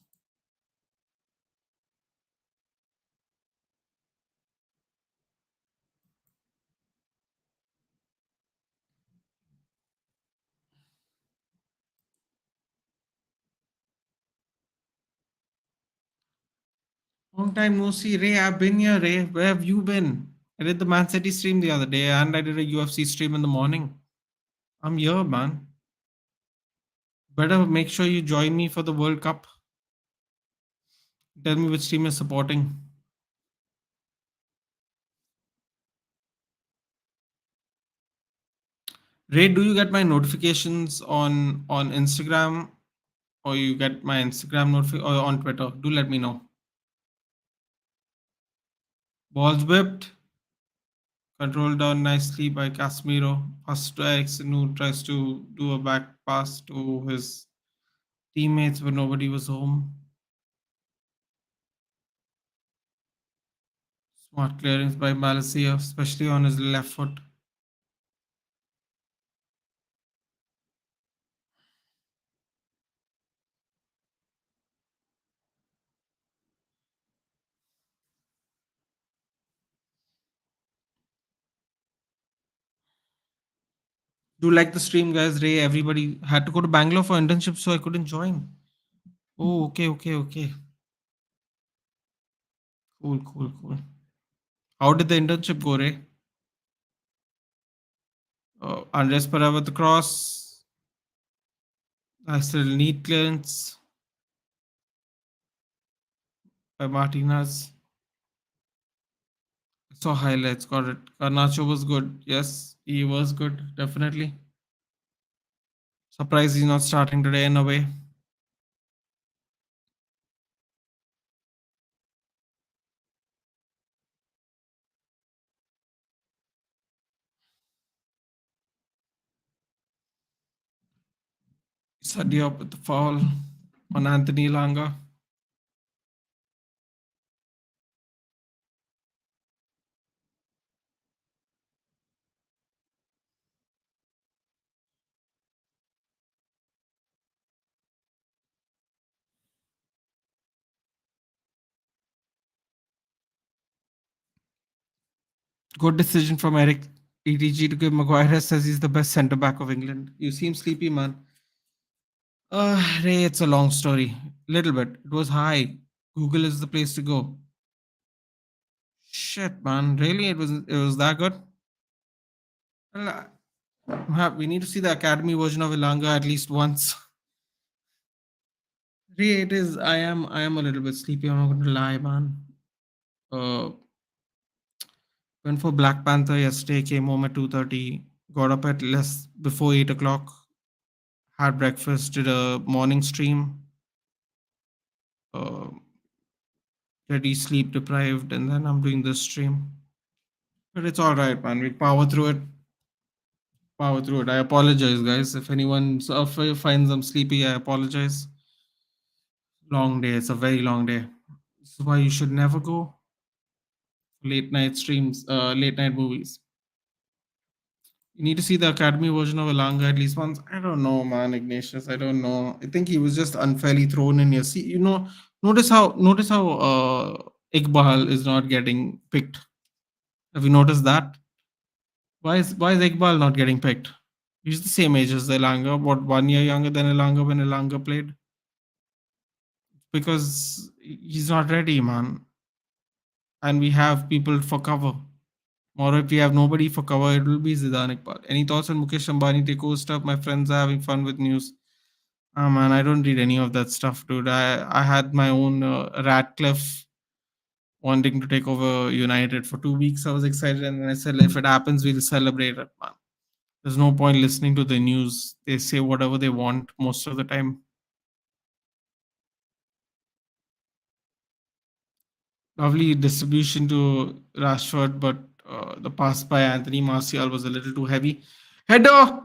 Long time no see. Ray, I've been here, Ray. Where have you been? I did the Man City stream the other day and I did a UFC stream in the morning. I'm here, man. Better make sure you join me for the World Cup. Tell me which team is supporting. Ray, do you get my notifications on Instagram or you get my Instagram notification or on Twitter? Do let me know. Balls whipped. Controlled down nicely by Casemiro. Pass to Ericsson, who tries to do a back pass to his teammates when nobody was home. Smart clearance by Malacia, especially on his left foot. Do like the stream, guys. Ray, everybody had to go to Bangalore for internship, so I couldn't join. Oh, okay, okay, okay. Cool, cool, cool. How did the internship go, Ray? Andres Parra with the cross. Nice little neat clearance by Martinez. Saw highlights, got it. Garnacho was good. Yes, he was good, definitely. Surprised he's not starting today in a way. Sadiop with the foul on Anthony Langa. Good decision from Eric ETG to give Maguire, says he's the best centre back of England. You seem sleepy, man. Ray, it's a long story. Little bit. It was high. Google is the place to go. Shit, man. Really? It was that good? Well, we need to see the academy version of Ilanga at least once. Ray, it is. I am a little bit sleepy. I'm not going to lie, man. Uh, went for Black Panther yesterday. Came home at 2:30. Got up at less before 8 o'clock. Had breakfast. Did a morning stream. Uh, Pretty sleep deprived, and then I'm doing this stream. But it's all right, man. We power through it. Power through it. I apologize, guys. If anyone finds them sleepy, I apologize. Long day. It's a very long day. This is why you should never go late night streams, late night movies. You need to see the Academy version of Alanga at least once. I don't know, man, Ignatius. I don't know. I think he was just unfairly thrown in here. See, notice how Iqbal is not getting picked. Have you noticed that? Why is Iqbal not getting picked? He's the same age as Elanga, what 1 year younger than Elanga when Elanga played? Because he's not ready, man. And we have people for cover. Or if we have nobody for cover, it will be Zidane Iqbal. Any thoughts on Mukesh Ambani takeover stuff? My friends are having fun with news. Ah man, I don't read any of that stuff, dude. I had my own Radcliffe wanting to take over United for 2 weeks. I was excited, and then I said, if it happens, we'll celebrate it, man. There's no point listening to the news. They say whatever they want most of the time. Lovely distribution to Rashford, but the pass by Anthony Martial was a little too heavy. Header!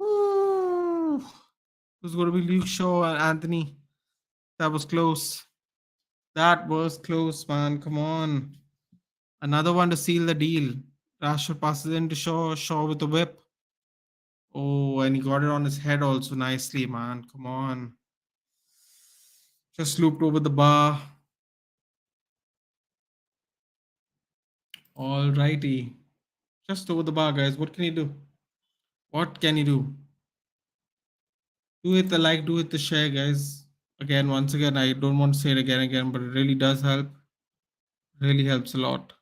Ooh. It was going to be Luke Shaw and Anthony. That was close. That was close, man. Come on. Another one to seal the deal. Rashford passes into Shaw. Shaw with the whip. Oh, and he got it on his head also nicely, man. Come on. Just looped over the bar. All righty. Just over the bar, guys. What can you do? What can you do? Do hit the like, do hit the share, guys. Again, once again, I don't want to say it again, but it really does help. Really helps a lot.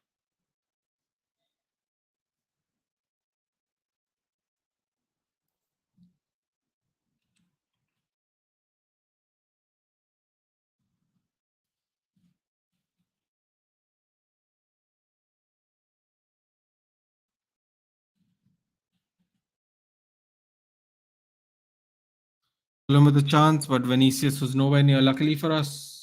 Fulham with a chance, but Vinicius was nowhere near. Luckily for us,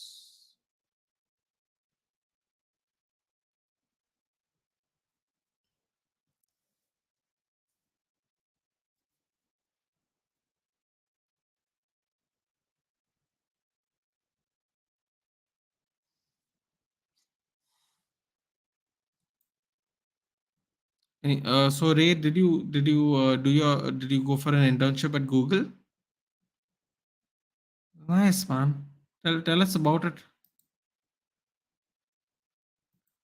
So Ray, did you go for an internship at Google? Nice, man. Tell us about it.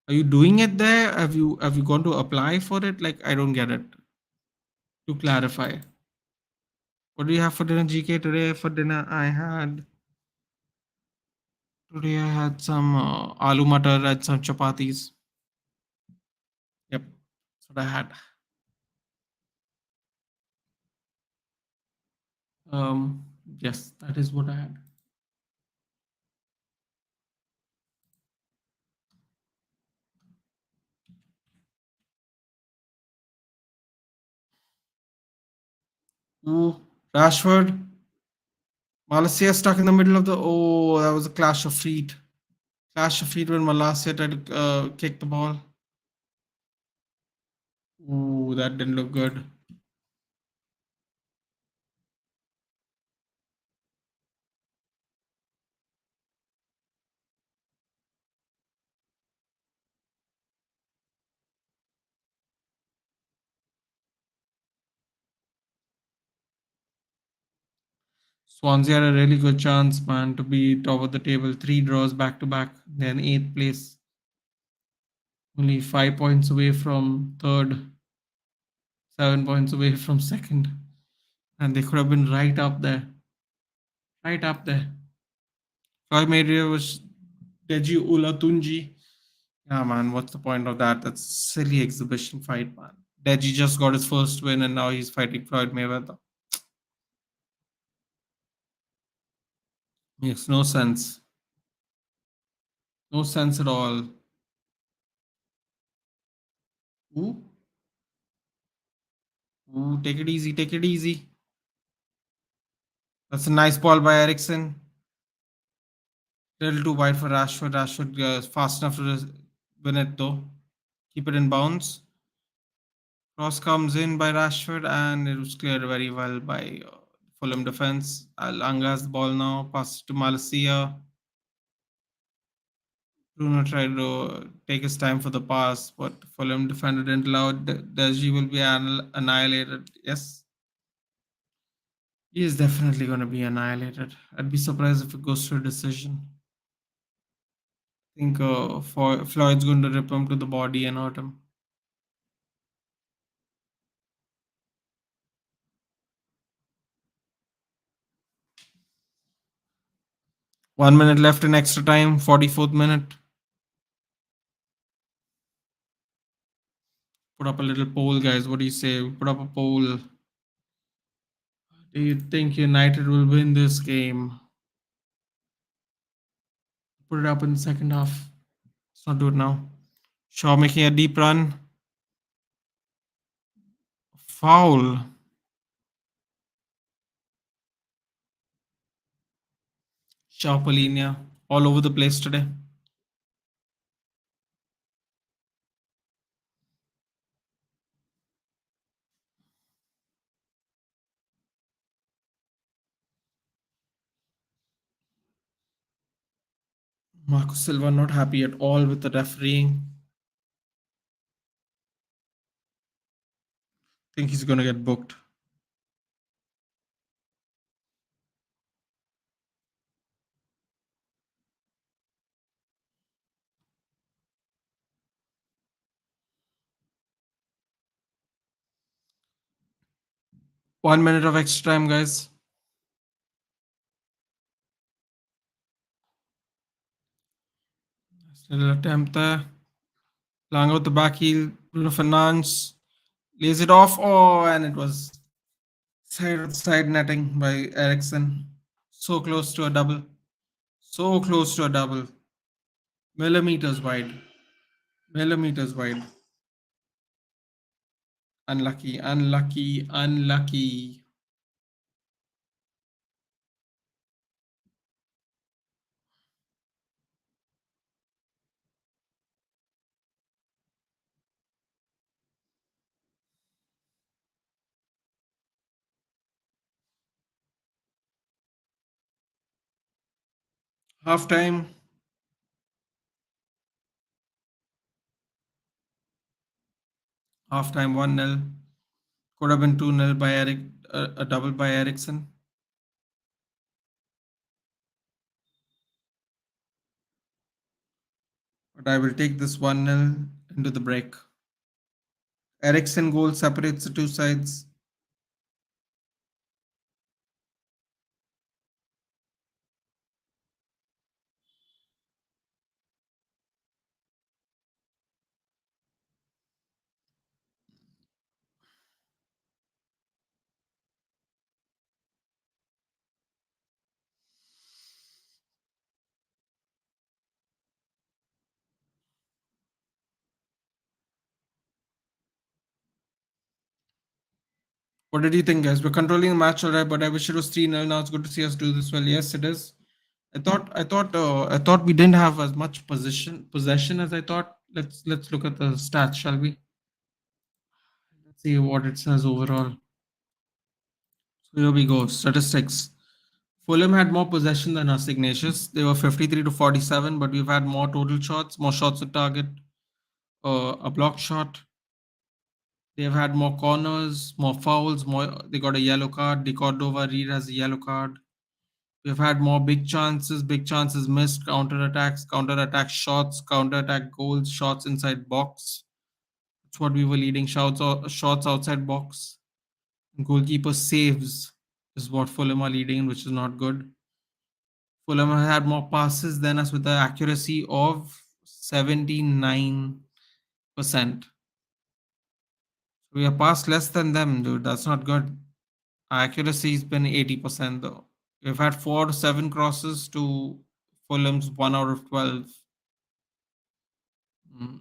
Are you doing it there? Have you gone to apply for it? Like I don't get it. To clarify, what do you have for dinner, GK? Today for dinner I had some aloo matar and some chapatis. Yep, that's what I had. Um, yes, that is what I had. Ooh, Rashford, Malacia stuck in the middle of the. Oh, that was a clash of feet. Clash of feet when Malacia tried to kick the ball. Ooh, that didn't look good. Swansea had a really good chance, man, to be top of the table. Three draws back to back. Then eighth place, only 5 points away from third, 7 points away from second, and they could have been right up there, right up there. Floyd Mayweather was Deji Ulatunji. Yeah, man, what's the point of that? That's silly exhibition fight, man. Deji just got his first win, and now he's fighting Floyd Mayweather. Makes no sense. No sense at all. Ooh, ooh, take it easy, take it easy. That's a nice ball by Ericsson. Little too wide for Rashford. Rashford is fast enough to win it though. Keep it in bounds. Cross comes in by Rashford and it was cleared very well by Fulham defense. Alanga has the ball now. Pass to Malacia. Bruno tried to take his time for the pass, but Fulham defender didn't allow it. Deji will be annihilated. Yes, he is definitely going to be annihilated. I'd be surprised if it goes to a decision. I think Floyd's going to rip him to the body and hurt him. 1 minute left in extra time, 44th minute. Put up a little poll, guys. What do you say? Put up a poll. Do you think United will win this game? Put it up in the second half. Let's not do it now. Shaw making a deep run. Foul. Shaw Polinia all over the place today. Marco Silva not happy at all with the refereeing. Think he's gonna get booked. One minute of extra time, guys. Little attempt there. Lang out the back heel. Bruno Fernandes lays it off. Oh, and it was side netting by Ericsson. So close to a double. So close to a double. Millimeters wide. Millimeters wide. Unlucky, unlucky, unlucky. Half time. Halftime 1-0. Could have been 2-0 by Eric, a double by Ericsson. But I will take this 1-0 into the break. Ericsson goal separates the two sides. What did you think, guys? We're controlling the match, all right, but I wish it was 3-0. Now it's good to see us do this well. Yes, it is. I thought we didn't have as much possession as I thought. Let's look at the stats, shall we? Let's see what it says overall. So here we go. Statistics. Fulham had more possession than us, Ignatius. They were 53 to 47, but we've had more total shots, more shots at target, a block shot. They've had more corners, more fouls, more. They got a yellow card. De Cordova Reed has a yellow card. We've had more big chances missed, counter-attack shots, counter-attack goals, shots inside box. That's what we were leading. Shots outside box. Goalkeeper saves is what Fulham are leading, which is not good. Fulham had more passes than us with an accuracy of 79%. We are passed less than them, dude. That's not good. Our accuracy has been 80% though. We've had 4 to 7 crosses to Fulham's 1 out of 12. Mm.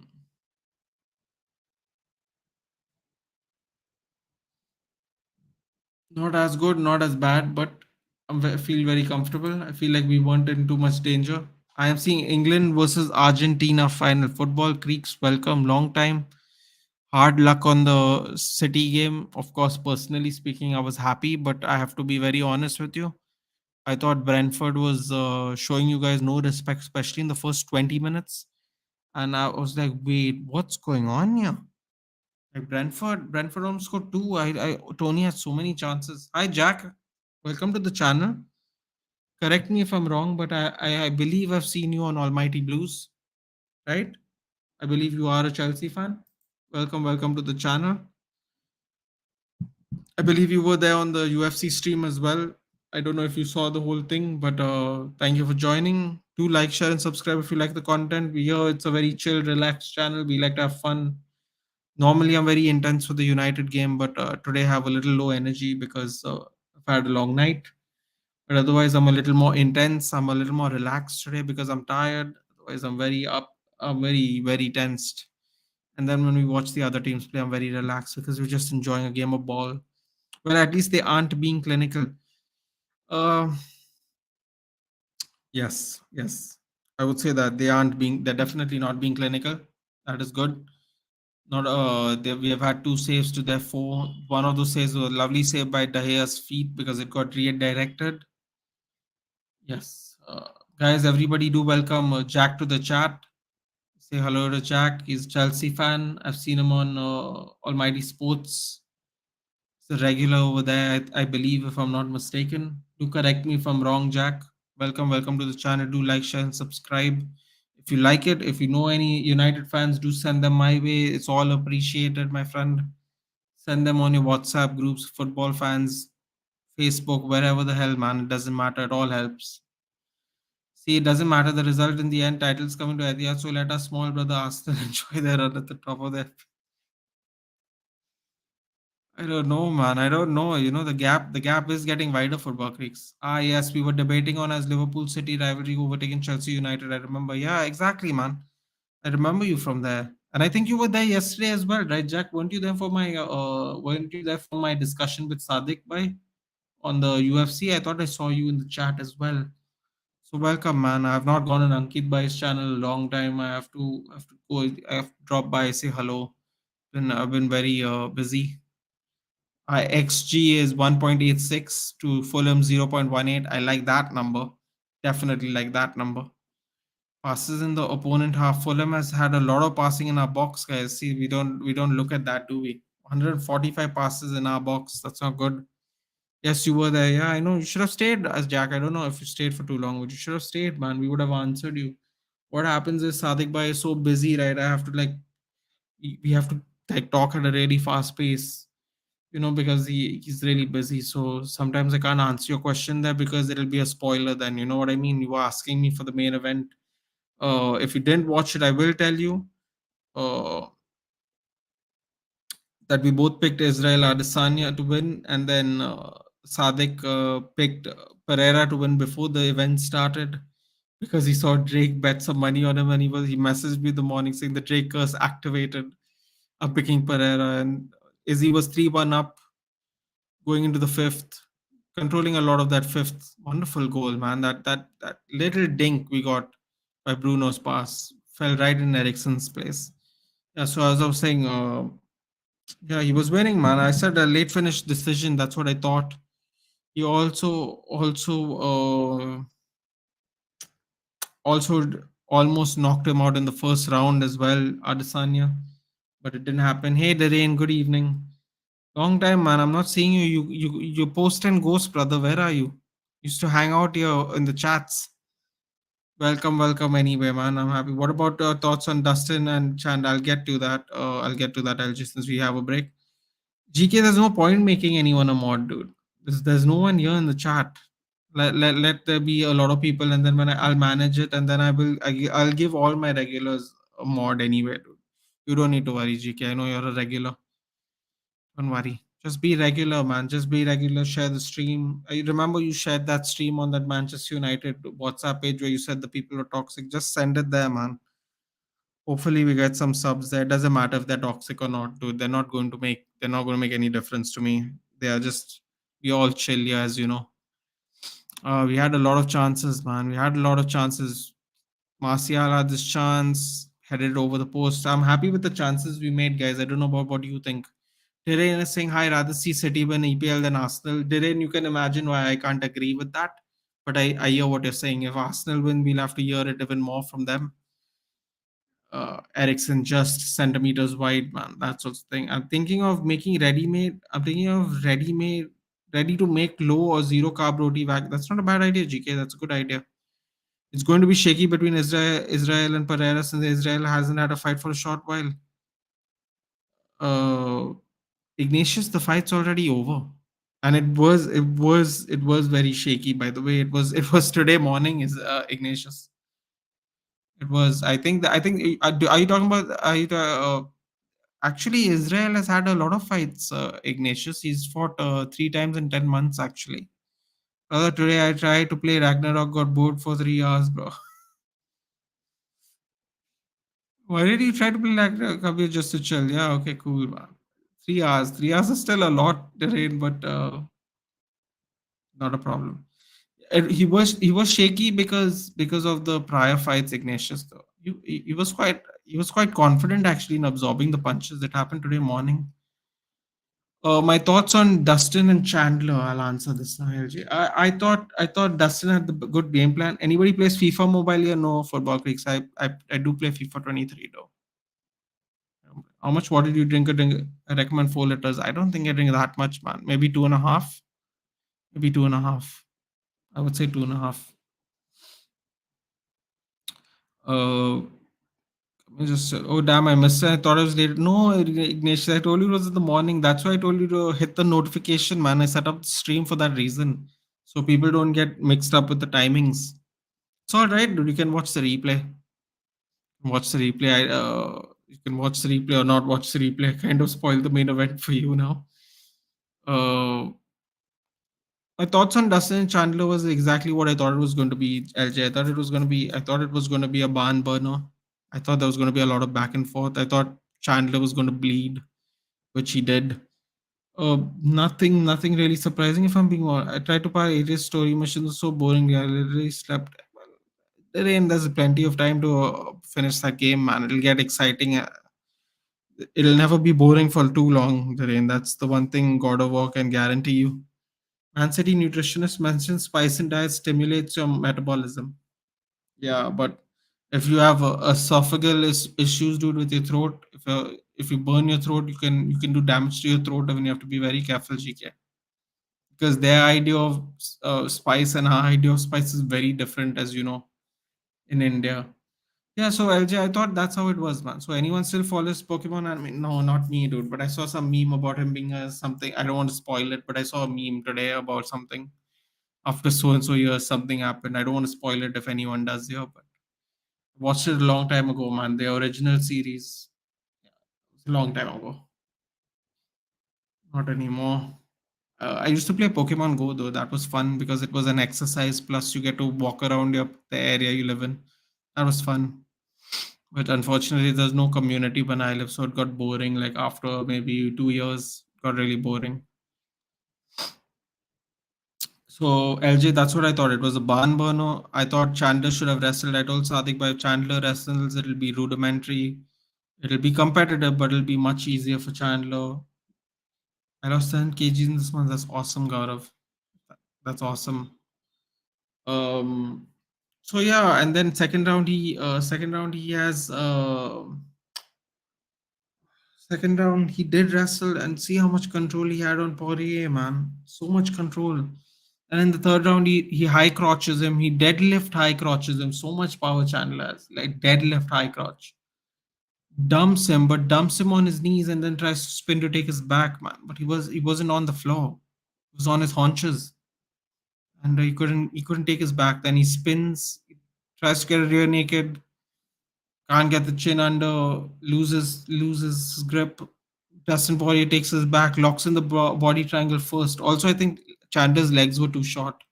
Not as good, not as bad, but I feel very comfortable. I feel like we weren't in too much danger. I am seeing England versus Argentina final. Football creeks welcome. Long time. Hard luck on the City game. Of course, personally speaking, I was happy, but I have to be very honest with you. I thought Brentford was showing you guys no respect, especially in the first 20 minutes. And I was like, wait, what's going on here? Like Brentford almost scored two. Tony had so many chances. Hi, Jack. Welcome to the channel. Correct me if I'm wrong, but I believe I've seen you on Almighty Blues, right? I believe you are a Chelsea fan. Welcome to the channel. I believe you were there on the UFC stream as well. I don't know if you saw the whole thing, but thank you for joining. Do like, share, and subscribe if you like the content. We here it's a very chill, relaxed channel. We like to have fun. Normally, I'm very intense for the United game, but today I have a little low energy because I've had a long night. But otherwise, I'm a little more intense. I'm a little more relaxed today because I'm tired. Otherwise, I'm very up. I'm very tensed. And then when we watch the other teams play, I'm very relaxed because we're just enjoying a game of ball. Well, at least they aren't being clinical. Uh, yes. I would say that they're definitely not being clinical. That is good. Not we have had two saves to their four. One of those saves was a lovely save by De Gea's feet because it got redirected. Yes. Guys, everybody do welcome Jack to the chat. Say hello to Jack. He's a Chelsea fan. I've seen him on Almighty Sports. He's a regular over there, I believe, if I'm not mistaken. Do correct me if I'm wrong, Jack. Welcome to the channel. Do like, share, and subscribe. If you like it, if you know any United fans, do send them my way. It's all appreciated, my friend. Send them on your WhatsApp groups, football fans, Facebook, wherever the hell, man. It doesn't matter. It all helps. See, it doesn't matter the result in the end. Titles coming to Etihad, so let us small brother Arsenal enjoy their run at the top of their. I don't know, man. I don't know. The gap is getting wider for Buckricks. Yes, we were debating on as Liverpool City rivalry overtaking Chelsea United. I remember. Yeah, exactly, man. I remember you from there. And I think you were there yesterday as well, right, Jack? Weren't you there for my discussion with Sadiq Bhai on the UFC? I thought I saw you in the chat as well. So welcome, man. I have not gone on Ankit Bhai's channel a long time. I have to go. I have to drop by, say hello. I've been very busy. XG is 1.86 to Fulham 0.18. I like that number. Definitely like that number. Passes in the opponent half. Fulham has had a lot of passing in our box, guys. See, we don't look at that, do we? 145 passes in our box. That's not good. Yes, you were there. Yeah, I know. You should have stayed as Jack. I don't know if you stayed for too long, but you should have stayed, man. We would have answered you. What happens is Sadiq Bhai is so busy, right? I have to like we have to like talk at a really fast pace, because he's really busy. So sometimes I can't answer your question there because it'll be a spoiler then. You know what I mean? You were asking me for the main event. If you didn't watch it, I will tell you uh, that we both picked Israel Adesanya to win, and then Sadek picked Pereira to win before the event started because he saw Drake bet some money on him, and he messaged me in the morning saying the Drake curse activated. I'm picking Pereira, and Izzy was 3-1 up going into the fifth, controlling a lot of that fifth. Wonderful goal, man. That little dink we got by Bruno's pass fell right in Ericsson's place. Yeah, so as I was saying, yeah, he was winning, man. I said a late finish decision. That's what I thought. He also almost knocked him out in the first round as well, Adesanya, but it didn't happen. Hey, Darain, good evening. Long time, man. I'm not seeing you. You post and ghost, brother. Where are you? Used to hang out here in the chats. Welcome, welcome. Anyway, man, I'm happy. What about thoughts on Dustin and Chand? I'll get to that. I'll get to that. I'll just since we have a break. GK, there's no point making anyone a mod, dude. There's no one here in the chat. Let there be a lot of people, and then I'll manage it, and then I'll give all my regulars a mod anyway, dude. You don't need to worry, GK. I know you're a regular. Don't worry. Just be regular, man. Just be regular. Share the stream. I remember you shared that stream on that Manchester United WhatsApp page where you said the people are toxic. Just send it there, man. Hopefully we get some subs there. It doesn't matter if they're toxic or not, dude. They're not going to make any difference to me. They are just we all chill here, as you know. We had a lot of chances, man. We had a lot of chances. Martial had this chance, headed over the post. I'm happy with the chances we made, guys. I don't know about what you think. Dhiren is saying, hi, rather see City win EPL than Arsenal. Dhiren, you can imagine why I can't agree with that. But I hear what you're saying. If Arsenal win, we'll have to hear it even more from them. Ericsson just centimeters wide, man. That sort of thing. I'm thinking of making ready-made. I'm thinking of ready-made, ready to make low or zero carb roti back. That's not a bad idea, GK. That's a good idea. It's going to be shaky between Israel and Pereira since Israel hasn't had a fight for a short while. Uh, Ignatius, the fight's already over, and it was very shaky. By the way, it was today morning. Is Ignatius? It was. I think. Are you talking about? Actually, Israel has had a lot of fights. Ignatius, he's fought 3 times in 10 months. Actually, today I tried to play Ragnarok, got bored for 3 hours, bro. Why did you try to play Ragnarok? Kabir, just to chill? Yeah, okay, cool, man. 3 hours. 3 hours is still a lot, Terrain, but not a problem. And he was shaky because of the prior fights, Ignatius. Though he was quite confident actually in absorbing the punches that happened today morning. My thoughts on Dustin and Chandler. I'll answer this now, LG. I thought Dustin had the good game plan. Anybody plays FIFA Mobile here? No, Football Creeks. I do play FIFA 23 though. How much water do you drink? I recommend 4 liters. I don't think I drink that much, man. Maybe two and a half. Maybe two and a half. I would say two and a half. Uh, oh damn, I missed it. I thought it was late. No, Ignatius, I told you it was in the morning. That's why I told you to hit the notification, man. I set up the stream for that reason. So people don't get mixed up with the timings. It's all right, dude. You can watch the replay. Watch the replay. You can watch the replay or not watch the replay. I kind of spoiled the main event for you now. My thoughts on Dustin and Chandler was exactly what I thought it was going to be, LJ. I thought it was going to be a barn burner. I thought there was going to be a lot of back and forth. I thought Chandler was going to bleed, which he did. Nothing really surprising if I'm being honest. I tried to buy AJ's story mission was so boring. I literally slept. There's plenty of time to finish that game, man. It'll get exciting. It'll never be boring for too long, Dharen. That's the one thing God of War can guarantee you. Man City nutritionist mentions spice in diet stimulates your metabolism. Yeah, but If you have esophageal issues, dude, with your throat, if you burn your throat, you can do damage to your throat, and you have to be very careful, GK, because their idea of spice and our idea of spice is very different, as you know, in India. Yeah, so LJ, I thought that's how it was, man. So anyone still follows Pokemon? I mean, no, not me, dude. But I saw some meme about him being a something. I don't want to spoil it, but I saw a meme today about something. After so and so years, something happened. I don't want to spoil it if anyone does here, but watched it a long time ago, man. The original series, it was a long time ago. Not anymore. I used to play Pokemon Go though. That was fun because it was an exercise. Plus, you get to walk around the area you live in. That was fun. But unfortunately, there's no community when I live, so it got boring. Like after maybe 2 years, it got really boring. So LJ, that's what I thought. It was a barn burner. I thought Chandler should have wrestled. I told Sadik by Chandler wrestles, it'll be rudimentary. It'll be competitive, but it'll be much easier for Chandler. I lost 10 kgs in this month. That's awesome, Gaurav. That's awesome. Um, so yeah, and then second round he has second round he did wrestle, and see how much control he had on Poirier, man. So much control. And in the third round he high crotches him. He deadlift high crotches him. So much power Chandler has. Like deadlift high crotch. Dumps him on his knees and then tries to spin to take his back, man. But he wasn't on the floor. He was on his haunches. And he couldn't take his back. Then he spins, tries to get a rear naked, can't get the chin under, loses his grip. Dustin Poirier takes his back, locks in the body triangle first. Also, I think Chandler's legs were too short,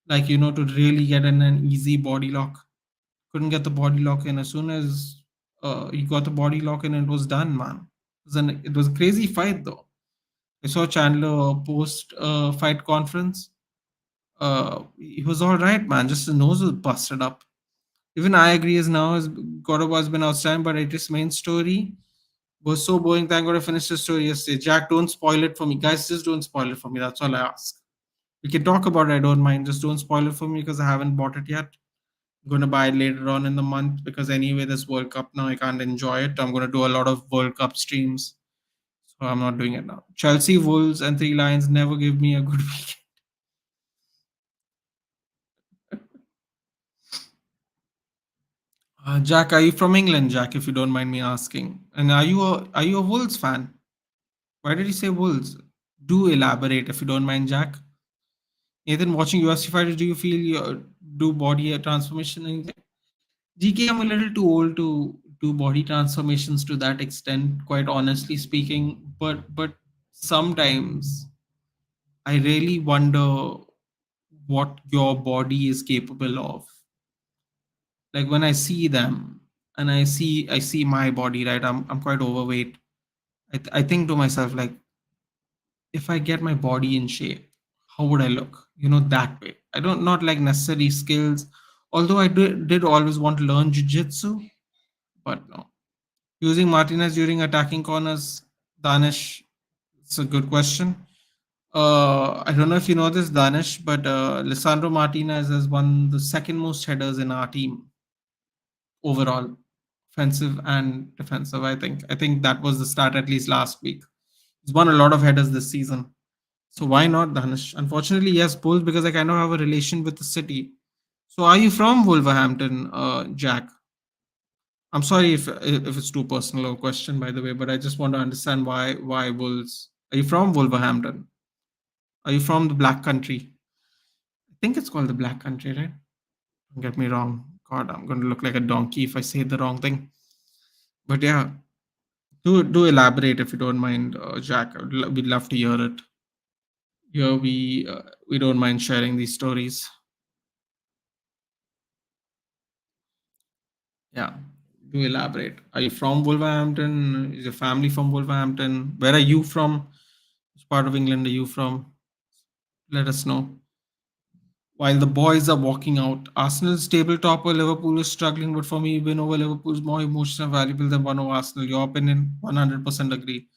like to really get in an easy body lock. Couldn't get the body lock in. As soon as he got the body lock in, it was done, man. It was a crazy fight though. I saw Chandler post fight conference. He was all right, man. Just his nose was busted up. Even I agree, as now as God of War has been outstanding, but its main story was so boring. Thank God I finished the story yesterday. Jack, don't spoil it for me. Guys, just don't spoil it for me. That's all I ask. We can talk about it, I don't mind. Just don't spoil it for me because I haven't bought it yet. I'm going to buy it later on in the month because anyway, this World Cup now, I can't enjoy it. I'm going to do a lot of World Cup streams. So I'm not doing it now. Chelsea, Wolves, and Three Lions never give me a good week. Jack, are you from England, Jack? If you don't mind me asking, and are you a Wolves fan? Why did you say Wolves? Do elaborate if you don't mind, Jack. Nathan, watching UFC fighters, do you feel you do body transformation? Anything? GK, I'm a little too old to do body transformations to that extent, quite honestly speaking. But sometimes I really wonder what your body is capable of. Like when I see them and I see my body, right? I'm quite overweight. I think to myself, like, if I get my body in shape, how would I look? That way. I don't not like necessary skills. Although I did always want to learn jujitsu, but no. Using Martinez during attacking corners, Danish. It's a good question. I don't know if you know this, Danish, but Lisandro Martinez has won the second most headers in our team overall, offensive and defensive. I think that was the start at least last week. He's won a lot of headers this season. So why not Danish? Unfortunately, yes, both because I kind of have a relation with the city. So are you from Wolverhampton, Jack? I'm sorry if it's too personal a question, by the way, but I just want to understand why Wolves. Are you from Wolverhampton? Are you from the Black Country? I think it's called the Black Country, right? Don't get me wrong. God, I'm going to look like a donkey if I say the wrong thing. But yeah, do elaborate if you don't mind, Jack. We'd love to hear it. Here we don't mind sharing these stories. Yeah, do elaborate. Are you from Wolverhampton? Is your family from Wolverhampton? Where are you from? Which part of England are you from? Let us know. While the boys are walking out, Arsenal's table topper, Liverpool is struggling, but for me, win over Liverpool is more emotional and valuable than one over Arsenal. Your opinion? 100% agree.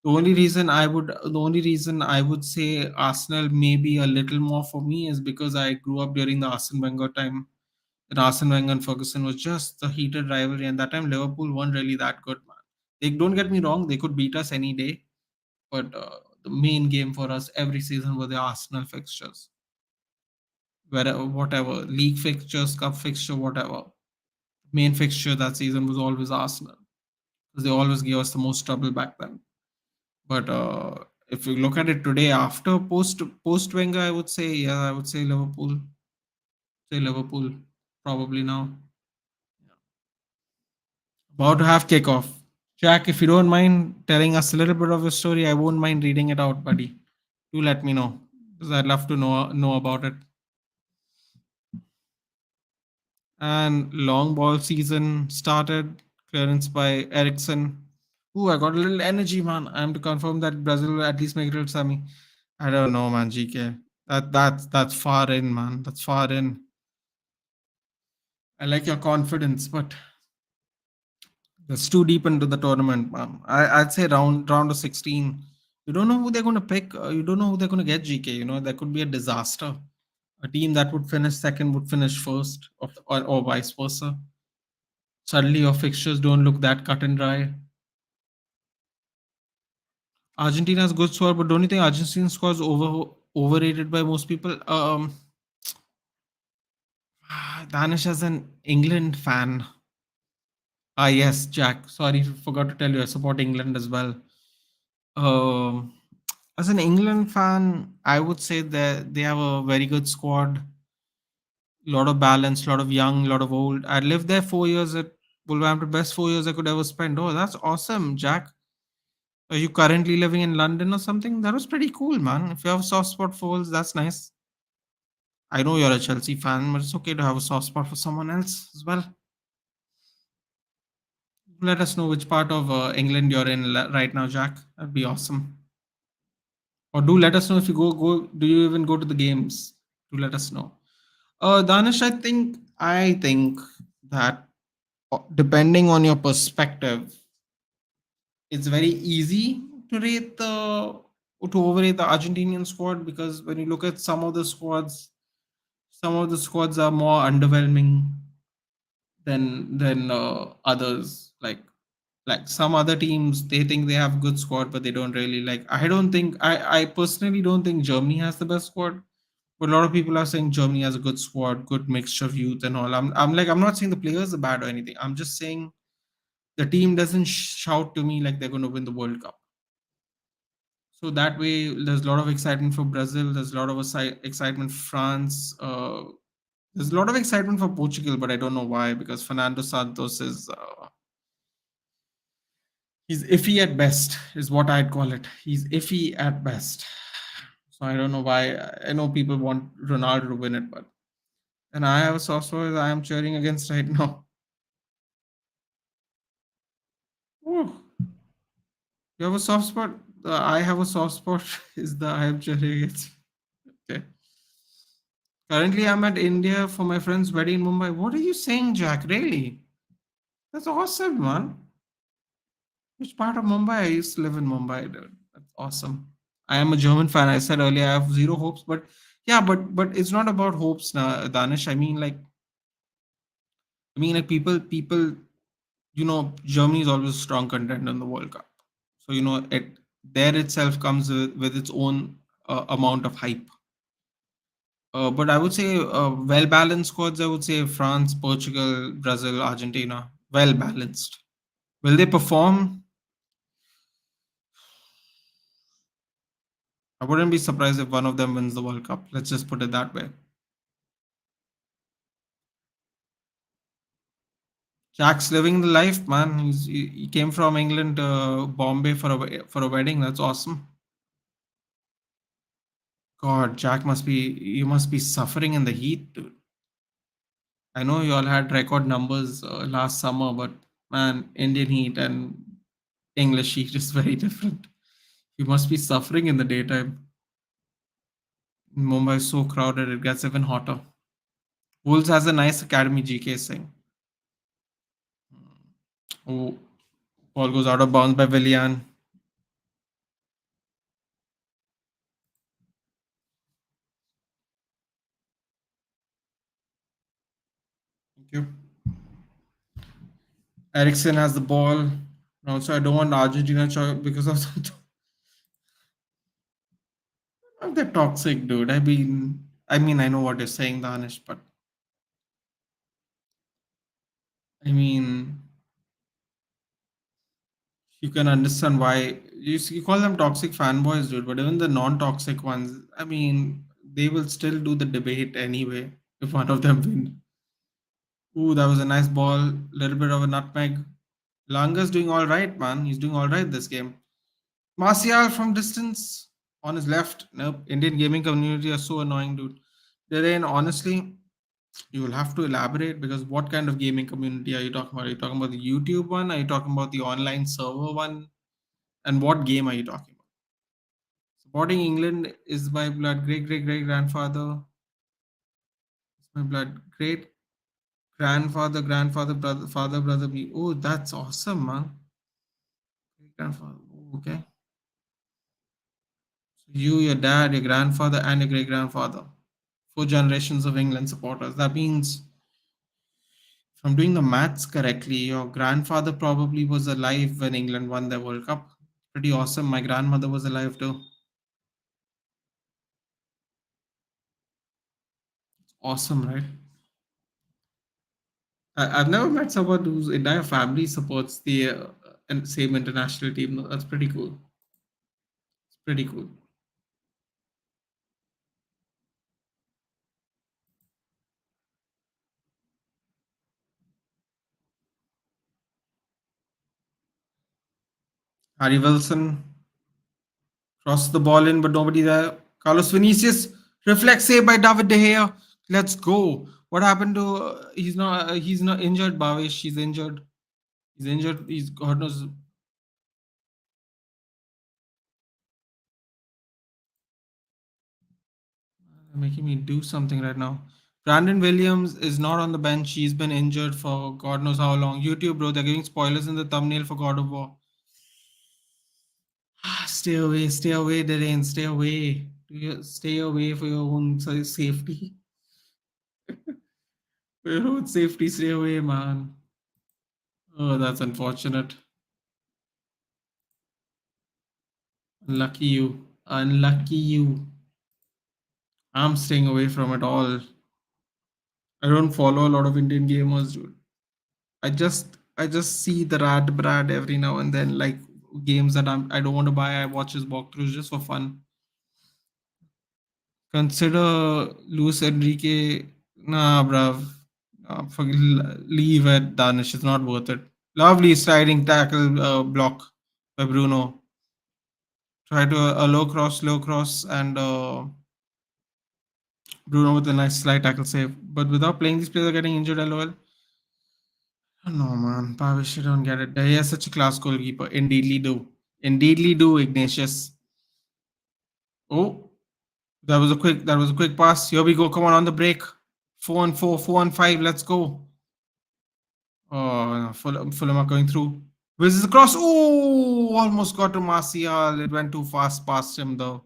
The only reason I would say Arsenal may be a little more for me is because I grew up during the Arsene Wenger time. And Arsene Wenger and Ferguson was just the heated rivalry, and that time Liverpool weren't really that good, man. They don't get me wrong; they could beat us any day, but the main game for us every season were the Arsenal fixtures, wherever, whatever league fixtures, cup fixture, whatever. Main fixture that season was always Arsenal because they always gave us the most trouble back then. But if you look at it today, after post Wenger, I would say yeah, I would say Liverpool. Say Liverpool probably now. About to have kickoff. Jack, if you don't mind telling us a little bit of your story, I won't mind reading it out, buddy. Do let me know because I'd love to know about it. And long ball season started. Clearance by Ericsson. Ooh, I got a little energy, man. I'm to confirm that Brazil will at least make it to semi. I don't know, man. GK. That's far in, man. That's far in. I like your confidence, but that's too deep into the tournament, man. I'd say round of 16. You don't know who they're going to pick. You don't know who they're going to get, GK. You know, that could be a disaster. A team that would finish second would finish first, or vice versa. Suddenly, your fixtures don't look that cut and dry. Argentina's good squad, but don't you think Argentina's squad is overrated by most people? Danish as an England fan. Ah, yes, Jack. Sorry, forgot to tell you, I support England as well. Um, as an England fan, I would say that they have a very good squad, a lot of balance, a lot of young, a lot of old. I lived there 4 years at Wolverhampton, best 4 years I could ever spend. Oh, that's awesome, Jack. Are you currently living in London or something? That was pretty cool, man. If you have a soft spot for Wolves, that's nice. I know you're a Chelsea fan, but it's okay to have a soft spot for someone else as well. Let us know which part of England you're in right now, Jack. That'd be awesome. Or do let us know if you go. Do you even go to the games? Do let us know. Danish, I think that depending on your perspective, it's very easy to rate the to overrate the Argentinian squad because when you look at some of the squads are more underwhelming than others. Like some other teams, they think they have good squad, but they don't really like. I don't think I personally don't think Germany has the best squad. But a lot of people are saying Germany has a good squad, good mixture of youth and all. I'm not saying the players are bad or anything. I'm just saying the team doesn't shout to me like they're going to win the World Cup. So that way, there's a lot of excitement for Brazil. There's a lot of excitement for France. There's a lot of excitement for Portugal, but I don't know why because Fernando Santos is he's iffy at best, is what I'd call it. He's iffy at best. So I don't know why. I know people want Ronaldo to win it, but and I have a soft spot that I am cheering against right now. Ooh, you have a soft spot. I have a soft spot. Is the I am cheering against. Okay. Currently, I'm at India for my friend's wedding in Mumbai. What are you saying, Jack? Really? That's awesome, man. Which part of Mumbai? I used to live in Mumbai, dude. That's awesome. I am a German fan. I said earlier I have zero hopes, but yeah, but it's not about hopes, Danish. I mean like people. Germany is always a strong contender in the World Cup. So it there itself comes with its own amount of hype. But I would say well balanced squads. I would say France, Portugal, Brazil, Argentina. Well balanced. Will they perform? I wouldn't be surprised if one of them wins the World Cup. Let's just put it that way. Jack's living the life, man. He came from England to Bombay for a wedding. That's awesome. God, you must be suffering in the heat, dude. I know you all had record numbers last summer, but man, Indian heat and English heat is very different. You must be suffering in the daytime. Mumbai is so crowded, it gets even hotter. Wolves has a nice academy, GK saying. Oh, ball goes out of bounds by Willian. you. Ericsson has the ball. Also, I don't want Argentina because of the toxic dude. I mean, I know what you're saying, Danish, but I mean, you can understand why you call them toxic fanboys, dude. But even the non-toxic ones, I mean, they will still do the debate anyway if one of them win. Ooh, that was a nice ball. Little bit of a nutmeg. Langa's doing all right, man. He's doing all right this game. Martial from distance on his left. Nope. Indian gaming community are so annoying, dude. Then honestly, you will have to elaborate because what kind of gaming community are you talking about? Are you talking about the YouTube one? Are you talking about the online server one? And what game are you talking about? Supporting England is my blood. Great great great grandfather. It's my blood. Great grandfather, grandfather, brother, father, brother. Me. Oh, that's awesome, man. Great grandfather. Okay. So you, your dad, your grandfather, and your great grandfather. Four generations of England supporters. That means, if I'm doing the maths correctly, your grandfather probably was alive when England won the World Cup. Pretty awesome. My grandmother was alive too. Awesome, right? I've never met someone whose entire family supports the same international team. That's pretty cool. It's pretty cool. Harry Wilson crosses the ball in, but nobody there. Carlos Vinicius, reflex save by David De Gea. Let's go. What happened to? He's not injured. Bavish, he's injured. He's injured. He's God knows. Making me do something right now. Brandon Williams is not on the bench. He's been injured for God knows how long. YouTube, bro, they're giving spoilers in the thumbnail for God of War. Stay away, Derain, stay away. Stay away for your own safety. For your own safety, stay away, man. Oh, that's unfortunate. Unlucky you. Unlucky you. I'm staying away from it all. I don't follow a lot of Indian gamers, dude. I just see the Rad Brad every now and then, like games that I don't want to buy. I watch his walkthroughs just for fun. Consider Luis Enrique. Nah, bruv. Leave it, Danish. It's not worth it. Lovely sliding tackle block by Bruno. Try to a low cross, and Bruno with a nice slide tackle save. But without playing, these players are getting injured. LOL. No, man. Pavish, you don't get it. He has such a class goalkeeper. Indeedly do. Indeedly do, Ignatius. Oh, that was a quick pass. Here we go. Come on the break. 4-4, 4-5. Let's go. Oh, no, Fulham are going through. This is the cross. Oh, almost got to Martial. It went too fast past him though.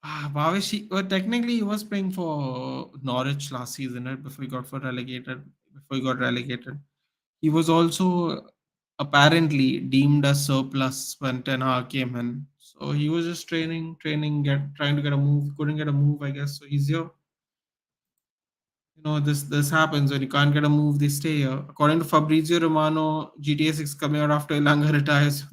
Bhavesh, technically he was playing for Norwich last season, right? Before he got relegated. He was also apparently deemed as surplus when Ten Hag came in. So he was just training, trying to get a move. Couldn't get a move, I guess. So he's here. This happens when you can't get a move. They stay here. According to Fabrizio Romano, GTA 6 coming out after Ilanga retires.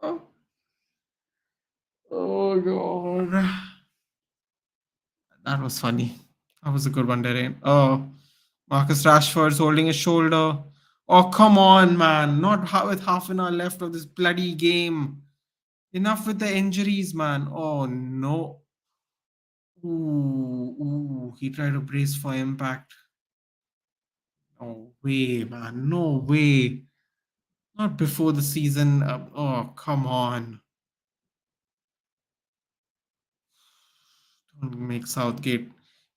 oh, oh god, that was funny. That was a good one, Darren. Oh, Marcus Rashford's holding his shoulder. Oh, come on, man. Not with half an hour left of this bloody game. Enough with the injuries, man. Oh, no. Ooh, he tried to brace for impact. No way, man. No way. Not before the season. Oh, come on. Don't make Southgate.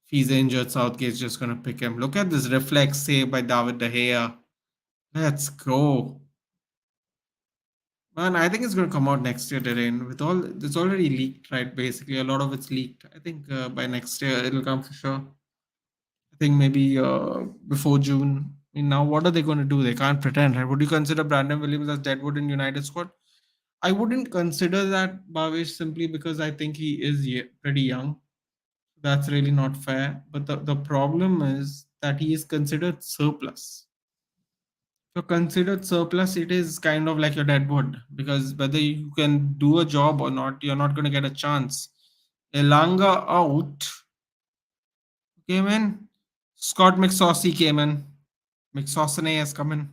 If he's injured, Southgate's just going to pick him. Look at this reflex save by David De Gea. Let's go. Man, I think it's going to come out next year, Terrain. With all it's already leaked, right? Basically, a lot of it's leaked. I think by next year it'll come for sure. I think maybe before June. I mean, now what are they going to do? They can't pretend, right? Would you consider Brandon Williams as Deadwood in United squad? I wouldn't consider that, Bhavesh, simply because I think he is pretty young. That's really not fair. But the problem is that he is considered surplus. If you're considered surplus, it is kind of like your deadwood because whether you can do a job or not, you're not going to get a chance. Elanga out came in. Scott McSaucy came in. McSaucene has come in,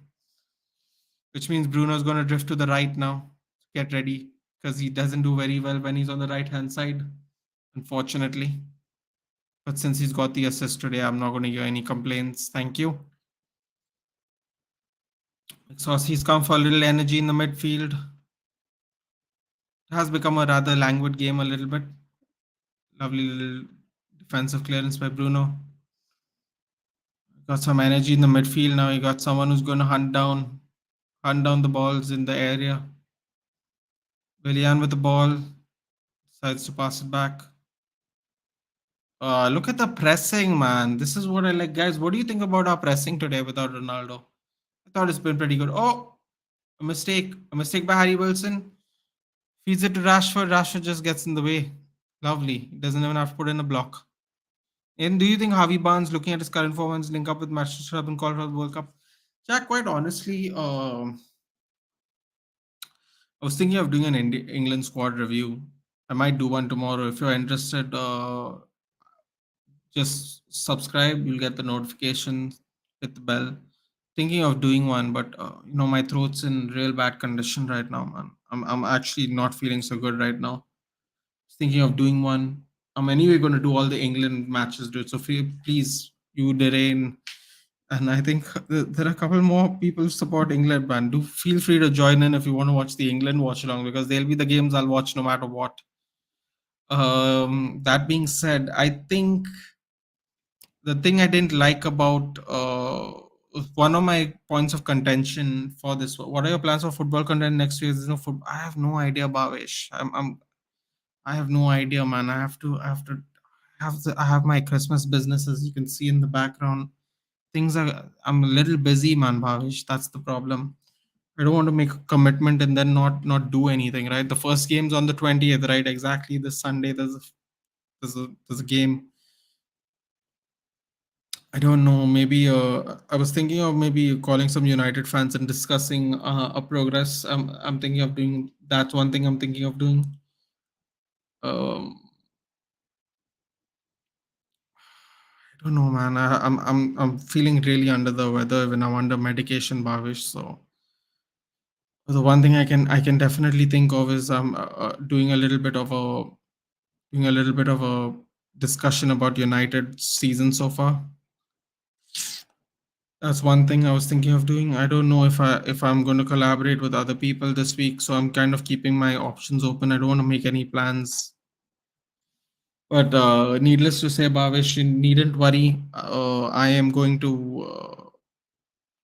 which means Bruno's going to drift to the right now. Get ready because he doesn't do very well when he's on the right hand side, unfortunately. But since he's got the assist today, I'm not going to hear any complaints. Thank you. McSaucy's come for a little energy in the midfield. It has become a rather languid game a little bit. Lovely little defensive clearance by Bruno. Got some energy in the midfield now. You got someone who's going to hunt down the balls in the area. Willian with the ball, decides to pass it back. Look at the pressing, man. This is what I like, guys. What do you think about our pressing today without Ronaldo? I thought it's been pretty good. Oh, a mistake by Harry Wilson. Feeds it to Rashford. Rashford just gets in the way. Lovely. He doesn't even have to put in a block. And do you think Harvey Barnes, looking at his current performance, link up with Manchester Club and call for the World Cup? Jack, quite honestly, I was thinking of doing an England squad review. I might do one tomorrow. If you're interested, just subscribe. You'll get the notification, hit the bell. Thinking of doing one, but my throat's in real bad condition right now, man. I'm actually not feeling so good right now. Thinking of doing one. I'm anyway going to do all the England matches, dude. So please, you, Derain, and I think there are a couple more people who support England, man. Do feel free to join in if you want to watch the England watch along because they'll be the games I'll watch no matter what. That being said, I think the thing I didn't like about one of my points of contention for this. What are your plans for football content next year? There's no football. I have no idea, Bhavesh. I have no idea, man. I have my Christmas business, as you can see in the background. I'm a little busy, man, Bhavish. That's the problem. I don't want to make a commitment and then not do anything, right? The first game's on the 20th, right? Exactly this Sunday. There's a game. I don't know. Maybe I was thinking of maybe calling some United fans and discussing a progress. I'm thinking of doing that's one thing I'm thinking of doing. Um, I don't know, man. I'm feeling really under the weather when I'm under medication, Bhavish. So the one thing I can definitely think of is I'm doing a little bit of a discussion about United season so far. That's one thing I was thinking of doing. I don't know if I'm going to collaborate with other people this week, so I'm kind of keeping my options open. I don't want to make any plans. But needless to say, Bhavesh, you needn't worry. I am going to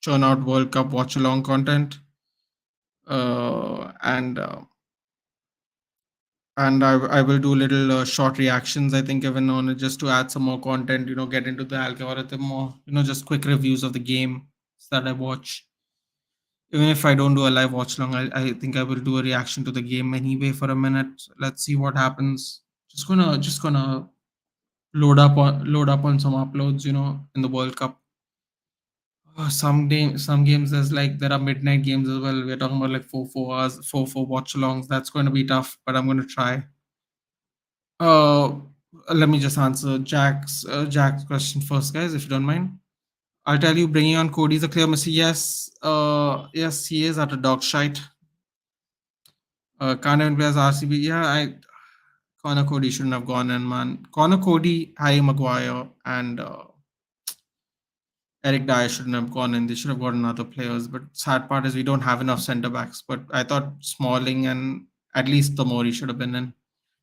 churn out World Cup watch along content, and I will do little short reactions. I think even on it just to add some more content. Get into the algorithm more. Just quick reviews of the game that I watch. Even if I don't do a live watch long, I think I will do a reaction to the game anyway for a minute. Let's see what happens. Just gonna load up on some uploads, in the World Cup. Some games there are midnight games as well. We're talking about like 4 hours, four watch alongs. That's going to be tough, but I'm going to try. Uh, Let me just answer Jack's question first, guys, if you don't mind. I'll tell you, bringing on Cody is a clear mistake. Yes, yes, he is at a dog shite. Can't even play as RCB. Yeah, Connor Cody shouldn't have gone in, man. Connor Cody, Harry Maguire, and Eric Dyer shouldn't have gone in. They should have gotten other players. But sad part is we don't have enough centre backs. But I thought Smalling and at least Tomori should have been in.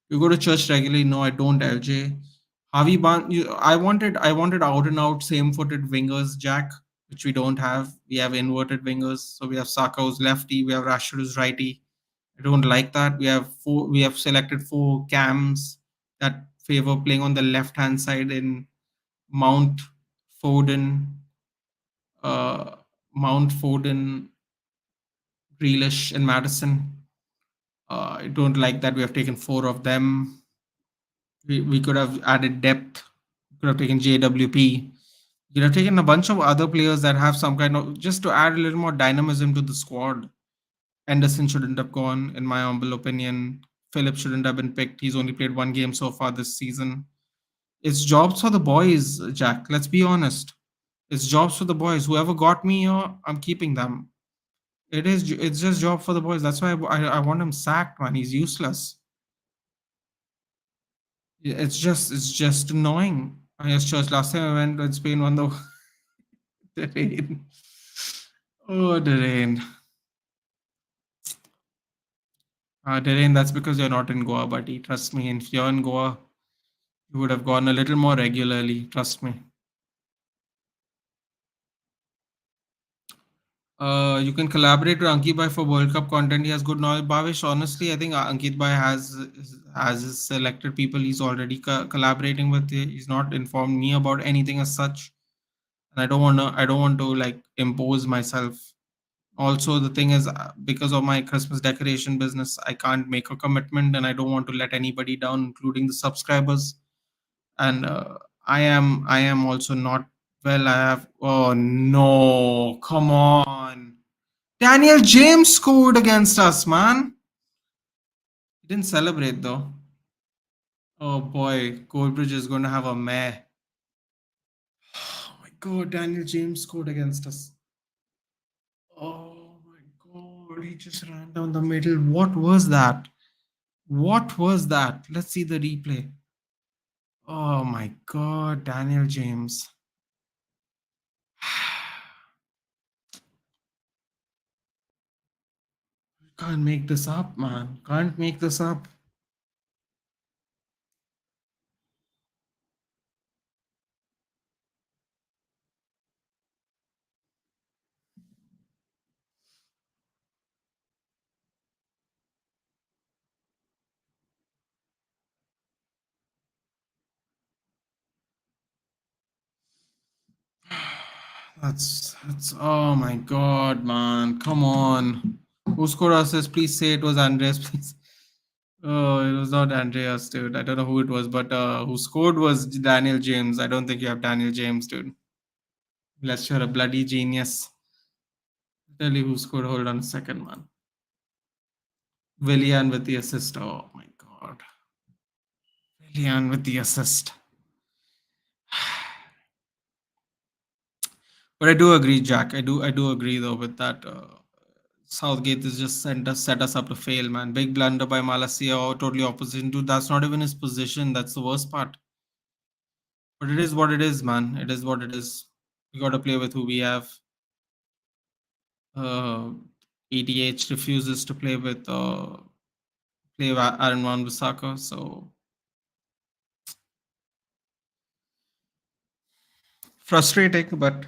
You go to church regularly? No, I don't. LJ, Harvey Barnes. I wanted out and out same footed wingers, Jack, which we don't have. We have inverted wingers. So we have Saka who's lefty. We have Rashford who's righty. I don't like that. We have selected four cams that favor playing on the left hand side in Mount Foden, uh, Mount Foden, Grealish, and Madison. I don't like that we have taken four of them. We could have added depth. Could have taken JWP. You know, taken a bunch of other players that have some kind of just to add a little more dynamism to the squad. Anderson shouldn't have gone, in my humble opinion. Philip shouldn't have been picked. He's only played one game so far this season. It's jobs for the boys, Jack. Let's be honest. It's jobs for the boys. Whoever got me here, I'm keeping them. It's just job for the boys. That's why I want him sacked, man. He's useless. It's just annoying. I guess church last time I went when Spain won the rain. Oh, the rain. The rain. That's because you're not in Goa, buddy. Trust me. If you're in Goa, you would have gone a little more regularly. Trust me. You can collaborate with Ankit Bhai for World Cup content. He has good knowledge. Bhavesh, honestly, I think Ankit Bhai has his selected people he's already collaborating with. He's not informed me about anything as such, and I don't want to like impose myself. Also, the thing is, because of my Christmas decoration business, I can't make a commitment, and I don't want to let anybody down, including the subscribers. And I am also not well. I have. Oh no! Come on. Daniel James scored against us, man. He didn't celebrate though. Oh boy, Goldbridge is going to have a meh. Oh my god, Daniel James scored against us. Oh my god, he just ran down the middle. What was that? What was that? Let's see the replay. Oh my god, Daniel James. Can't make this up, man. Can't make this up. That's oh my god, man. Come on. Who scored assist? Please say it was Andreas, please. Oh, it was not Andreas, dude. I don't know who it was, but who scored was Daniel James. I don't think you have Daniel James, dude. Unless you're a bloody genius. Tell you who scored. Hold on a second, man. Willian with the assist. Oh my god. Willian with the assist. But I do agree, Jack. I do agree though with that. Southgate is just set us up to fail, man. Big blunder by Malacia, or totally opposition to. That's not even his position. That's the worst part. But it is what it is, man. It is what it is. We got to play with who we have. Uh, EDH refuses to play with Aaron Wan-Bissaka, so frustrating. But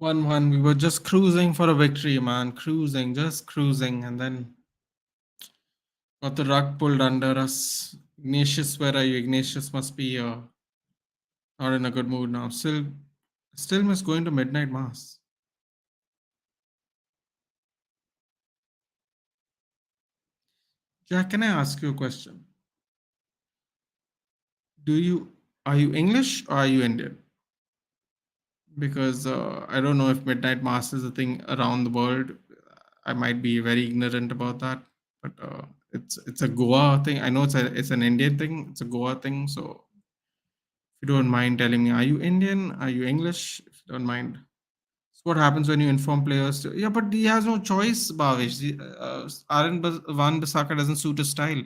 1-1, we were just cruising for a victory, man. Cruising, just cruising, and then got the rug pulled under us. Ignatius, where are you? Ignatius must be not in a good mood now. Still miss going to midnight mass. Jack, can I ask you a question? Do you Are you English or are you Indian? Because I don't know if midnight mass is a thing around the world. I might be very ignorant about that, but it's a Goa thing. I know it's an Indian thing. It's a Goa thing. So if you don't mind telling me, are you Indian? Are you English? If you don't mind. So what happens when you inform players? Yeah, but he has no choice, Bhavesh. Van Bissaka doesn't suit his style.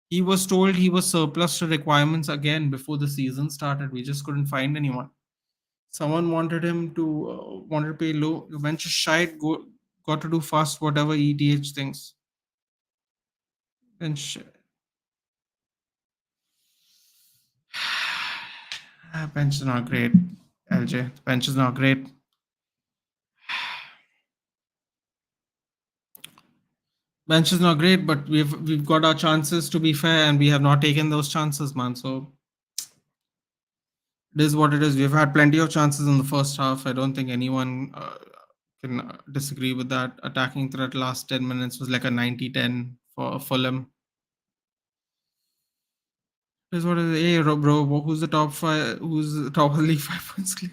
He was told he was surplus to requirements again before the season started. We just couldn't find anyone. Someone wanted him to wanted to pay low. Venture shite got to do fast whatever ETH things. And bench is not great. LJ, bench is not great. Bench is not great, but we've got our chances to be fair, and we have not taken those chances, man. So it is what it is. We've had plenty of chances in the first half. I don't think anyone can disagree with that. Attacking threat last 10 minutes was like a 90-10 for Fulham. It is what it is. Hey, bro, who's the top five? Who's the top of the league 5 points clear?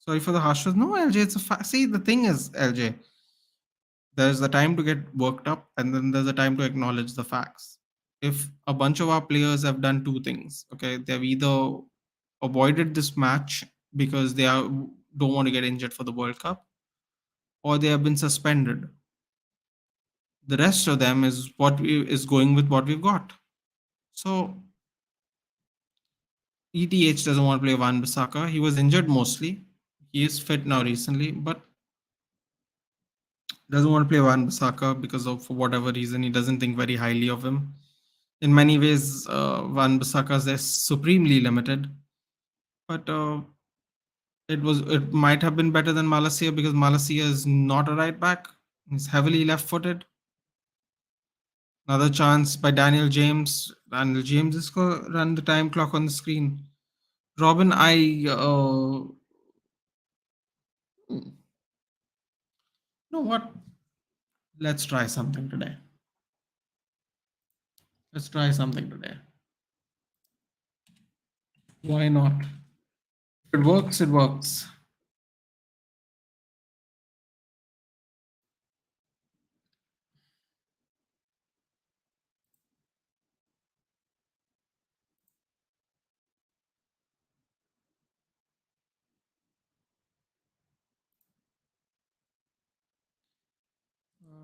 Sorry for the harsh words. No, LJ, it's a see, the thing is, LJ, there's the time to get worked up, and then there's a time to acknowledge the facts. If a bunch of our players have done two things, okay, they've either avoided this match because don't want to get injured for the World Cup, or they have been suspended. The rest of them is going with what we've got. So ETH doesn't want to play Van Bissaka. He was injured mostly. He is fit now recently, but doesn't want to play Van Bissaka because of for whatever reason he doesn't think very highly of him. In many ways, Van Bissaka is supremely limited, but it might have been better than Malacia because Malacia is not a right back. He's heavily left-footed. Another chance by Daniel James. Daniel James is going to run the time clock on the screen. Robin, you know what? Let's try something today. Let's try something today. Why not? If it works, it works.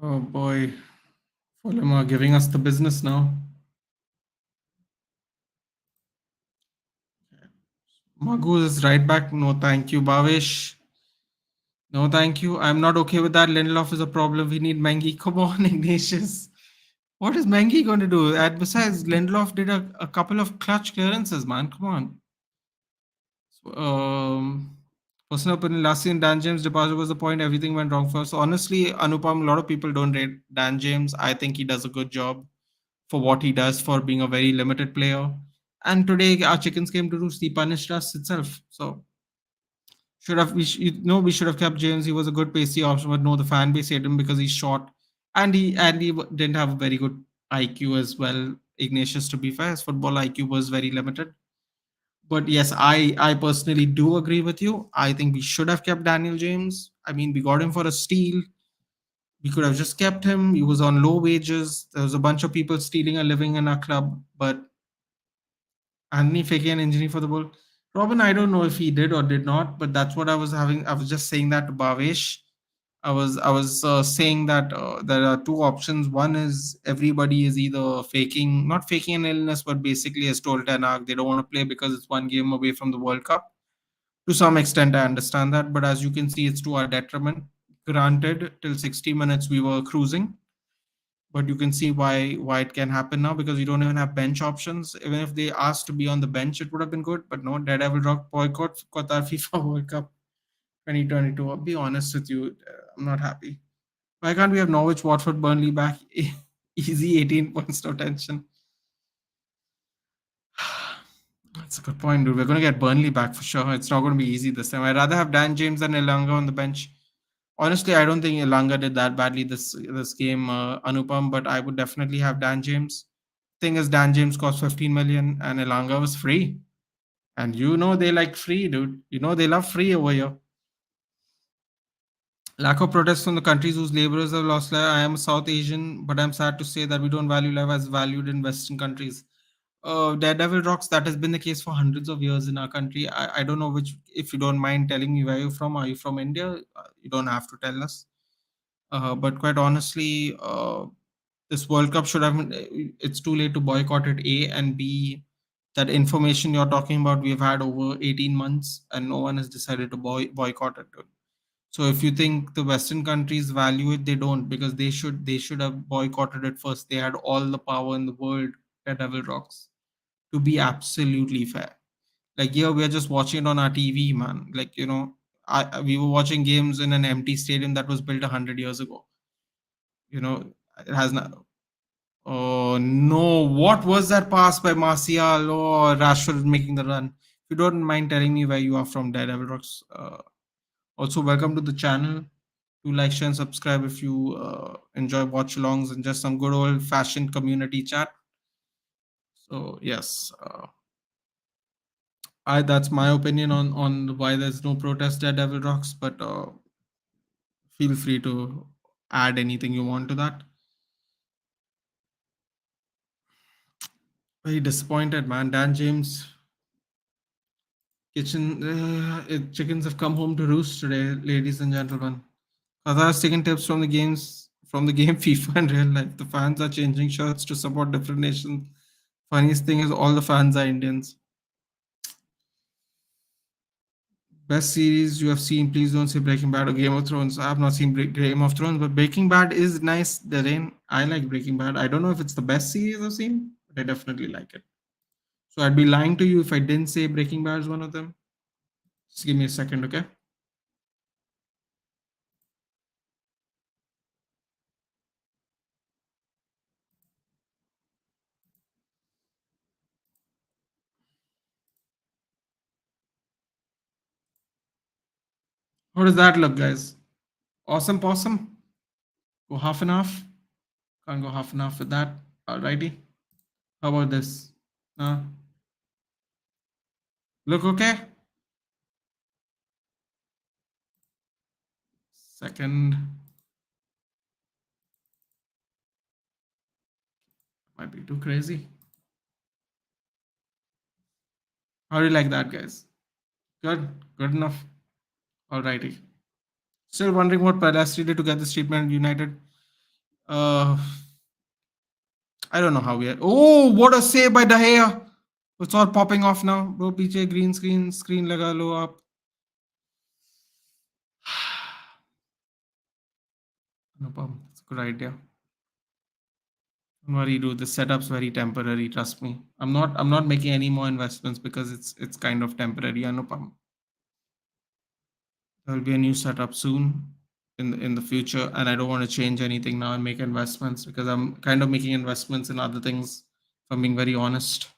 Oh boy, Fulham are giving us the business now. Magu is right back. No, thank you. Bavish. No, thank you. I'm not okay with that. Lindelof is a problem. We need Mengi. Come on, Ignatius. What is Mengi going to do? And besides, Lindelof did a couple of clutch clearances, man. Come on. Um, Personal opinion, last season, Dan James' departure was the point everything went wrong for us. So honestly, Anupam, a lot of people don't rate Dan James. I think he does a good job for what he does for being a very limited player. And today, our chickens came to roost. He punished us itself. So we should have kept James. He was a good pacey option, but no, the fan base hate him because he's short, and he didn't have a very good IQ as well. Ignatius, to be fair, his football IQ was very limited. But yes, I personally do agree with you. I think we should have kept Daniel James. I mean, we got him for a steal. We could have just kept him. He was on low wages. There was a bunch of people stealing a living in our club, but Anthony faking an injury for the ball. Robin, I don't know if he did or did not, but that's what I was having. I was just saying that to Bhavesh. I was saying that there are two options. One is everybody is either faking, not faking an illness, but basically has told Ten Hag they don't want to play because it's one game away from the World Cup. To some extent, I understand that, but as you can see, it's to our detriment. Granted, till 60 minutes we were cruising, but you can see why it can happen now because you don't even have bench options. Even if they asked to be on the bench, it would have been good, but no. Daredevil Rock boycott Qatar FIFA World Cup 2022. I'll be honest with you, I'm not happy. Why can't we have Norwich, Watford, Burnley back? Easy 18 points, no tension. That's a good point, dude. We're going to get Burnley back for sure. It's not going to be easy this time. I'd rather have Dan James than Elanga on the bench. Honestly, I don't think Elanga did that badly this game, Anupam, but I would definitely have Dan James. Thing is, Dan James cost 15 million and Elanga was free. And you know they like free, dude. You know they love free over here. Lack of protests from the countries whose laborers have lost life. I am a South Asian, but I'm sad to say that we don't value life as valued in Western countries. Daredevil Rocks, that has been the case for hundreds of years in our country. I don't know which, if you don't mind telling me where you're from. Are you from India? You don't have to tell us. But quite honestly, this World Cup should have been, it's too late to boycott it, A, and B, that information you're talking about, we've had over 18 months and no one has decided to boycott it. So if you think the Western countries value it, they don't because they should have boycotted it first. They had all the power in the world at Devil Rocks to be absolutely fair. Like here, we're just watching it on our TV, man. Like we were watching games in an empty stadium that was built 100 years ago. It has not. Oh no! What was that pass by Martial? Oh, Rashford making the run. If you don't mind telling me where you are from, Daredevil Rocks. Also, welcome to the channel. Do like, share, and subscribe if you enjoy watch-alongs and just some good old-fashioned community chat. So yes, I that's my opinion on why there's no protest at Devil Rocks. But feel free to add anything you want to that. Very disappointed, man. Dan James chickens have come home to roost today, ladies and gentlemen. Qatar's taking tips from the game FIFA and real life. The fans are changing shirts to support different nations. Funniest thing is all the fans are Indians. Best series you have seen? Please don't say Breaking Bad or Game of Thrones. I have not seen Game of Thrones, but Breaking Bad is nice. I like Breaking Bad. I don't know if it's the best series I've seen, but I definitely like it. So I'd be lying to you if I didn't say Breaking Bad is one of them. Just give me a second, okay? How does that look, guys? Awesome possum? Go half and half? Can't go half and half with that. Alrighty. How about this? Look okay? Second. Might be too crazy. How do you like that, guys? Good? Good enough? Alrighty. Still wondering what Palastri did to get this treatment United. Uh, I don't know how we are. Oh, what a save by De Gea. It's all popping off now. Bro, PJ, green screen laga lo up. No problem. It's a good idea. Don't worry, dude. The setup's very temporary. Trust me. I'm not making any more investments because it's kind of temporary. No problem. There will be a new setup soon in the future, and I don't want to change anything now and make investments because I'm kind of making investments in other things. If I'm being very honest.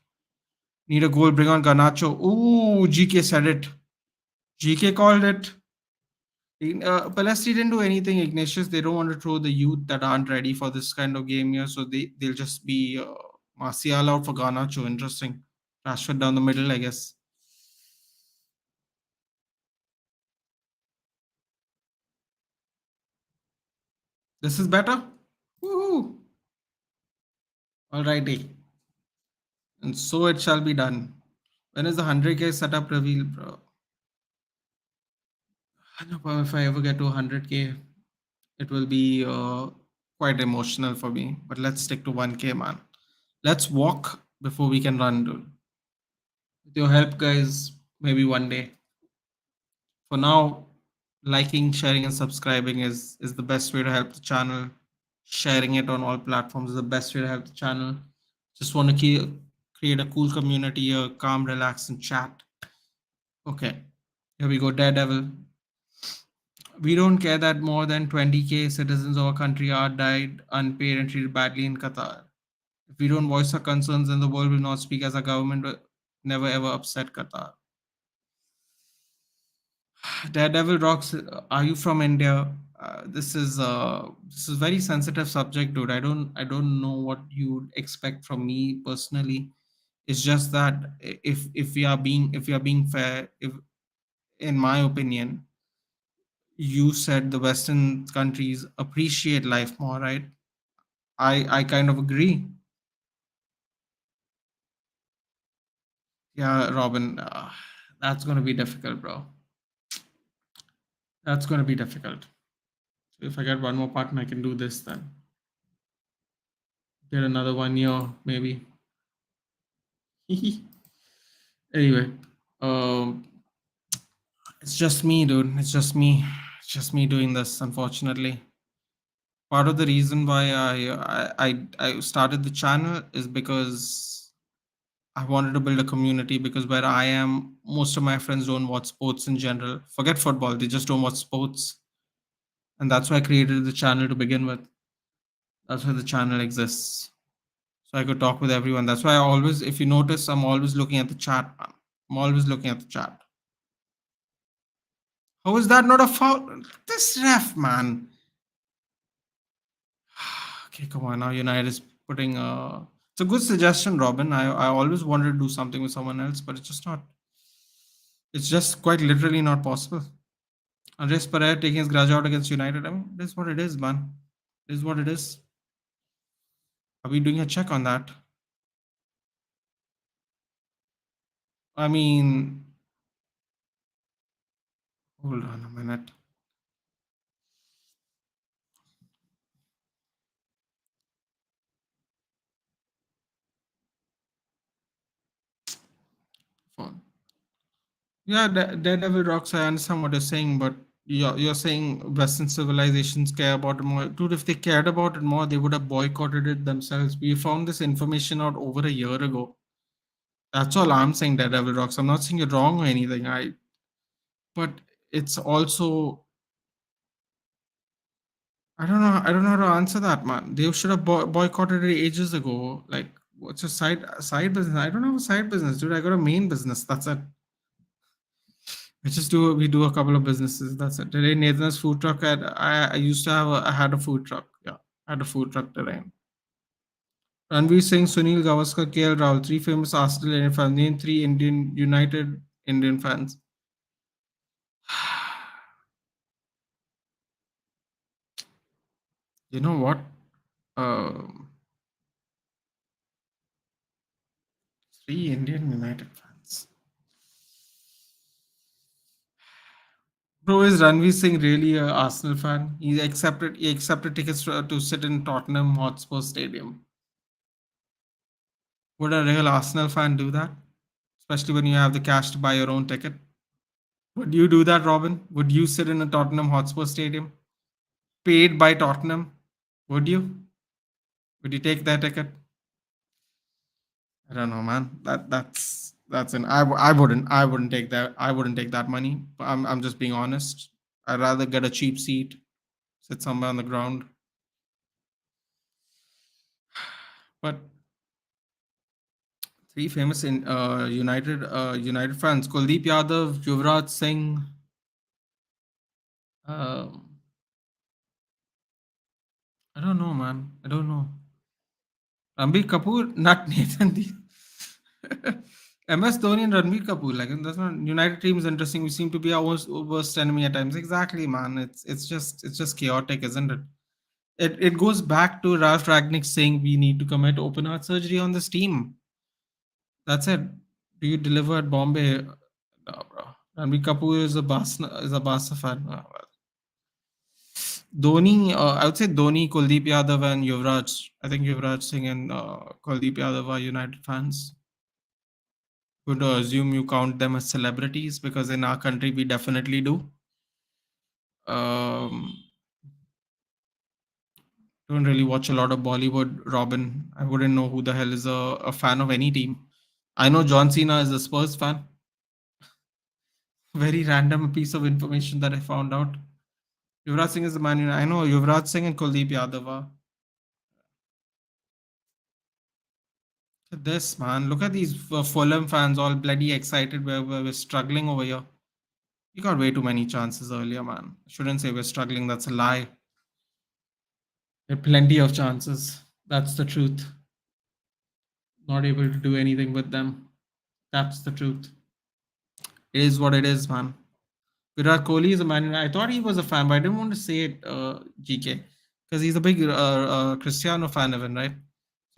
Need a goal. Bring on Garnacho. Ooh, GK said it. GK called it. Palestri didn't do anything, Ignatius. They don't want to throw the youth that aren't ready for this kind of game here, so they'll just be Martial out for Garnacho. Interesting. Rashford down the middle, I guess. This is better. Woohoo! Alrighty. And so it shall be done. When is the 100k setup reveal, bro? I don't know if I ever get to 100k, it will be quite emotional for me. But let's stick to 1k, man. Let's walk before we can run, dude. With your help, guys, maybe one day. For now, liking, sharing, and subscribing is the best way to help the channel. Sharing it on all platforms is the best way to help the channel. Just want to create a cool community, a calm, relax, and chat. Okay, here we go, Daredevil. We don't care that more than 20k citizens of our country are died unpaid and treated badly in Qatar. If we don't voice our concerns, then the world will not speak as our government will never ever upset Qatar. Daredevil Rocks, are you from India? This is very sensitive subject, dude. I don't know what you expect from me personally. It's just that if we are being fair, if in my opinion, you said the Western countries appreciate life more, right? I kind of agree. Yeah, Robin, that's gonna be difficult, bro. That's gonna be difficult. So if I get one more partner, I can do this then. Get another 1 year, maybe. Anyway, um, it's just me, dude. It's just me. It's just me doing this, unfortunately. Part of the reason why I started the channel is because I wanted to build a community because where I am, most of my friends don't watch sports in general. Forget football, they just don't watch sports. And that's why I created the channel to begin with. That's why the channel exists. So I could talk with everyone. That's why I always, if you notice, I'm always looking at the chat, man. I'm always looking at the chat. How is that not a foul? This ref, man. Okay, come on. Now United is putting. It's a good suggestion, Robin. I always wanted to do something with someone else, but it's just not. It's just quite literally not possible. Andres Pereira taking his grudge out against United. I mean, this is what it is, man. This is what it is. Are we doing a check on that? I mean, hold on a minute. Phone. Yeah, Daredevil rocks. I understand what you're saying, but you're saying Western civilizations care about it more. Dude, if they cared about it more, they would have boycotted it themselves. We found this information out over a year ago. That's all I'm saying, Daredevil rocks. I'm not saying you're wrong or anything. But it's also I don't know. I don't know how to answer that, man. They should have boycotted it ages ago. Like, what's your side business? I don't have a side business, dude. I got a main business. That's it. We do a couple of businesses. That's it. Today, Nathan's food truck. I used to have I had a food truck. Yeah, I had a food truck today. Ranveer Singh, Sunil Gavaskar, KL Rahul, three famous Arsenal Indian fans. Name three Indian United Indian fans. You know what? Um Three Indian United fans. Bro, is Ranveer Singh really a Arsenal fan? He accepted tickets to sit in Tottenham Hotspur Stadium. Would a real Arsenal fan do that? Especially when you have the cash to buy your own ticket. Would you do that, Robin? Would you sit in a Tottenham Hotspur Stadium paid by Tottenham? Would you? Would you take that ticket? I don't know, man. That's an I wouldn't take that. I wouldn't take that money. I'm just being honest. I'd rather get a cheap seat, sit somewhere on the ground. But three famous in United fans: Kuldeep Yadav, Yuvraj Singh. Um, I don't know, man. I don't know. Ranbir Kapoor, not Nathan. MS Dhoni and Ranbir Kapoor. Like that's not United team is interesting. We seem to be our worst enemy at times. Exactly, man. It's just chaotic, isn't it? It goes back to Ralph Ragnick saying we need to commit open heart surgery on this team. That's it. Do you deliver at Bombay? No, bro. Ranbir Kapoor is a Barca fan. Dhoni, I would say Dhoni, Kuldeep Yadav, and Yuvraj. I think Yuvraj Singh and Kuldeep Yadav are United fans. Would assume you count them as celebrities because in our country we definitely do. Um, don't really watch a lot of Bollywood, Robin. I wouldn't know who the hell is a fan of any team. I know John Cena is a Spurs fan. Very random piece of information that I found out. Yuvraj Singh is the man. I know Yuvraj Singh and Kuldeep Yadav are. Look at this, man. Look at these Fulham fans all bloody excited. We're struggling over here. We got way too many chances earlier, man. I shouldn't say we're struggling. That's a lie. There are plenty of chances. That's the truth. Not able to do anything with them. That's the truth. It is what it is, man. Virat Kohli is a man. I thought he was a fan, but I didn't want to say it, GK, because he's a big Cristiano fan, even, right?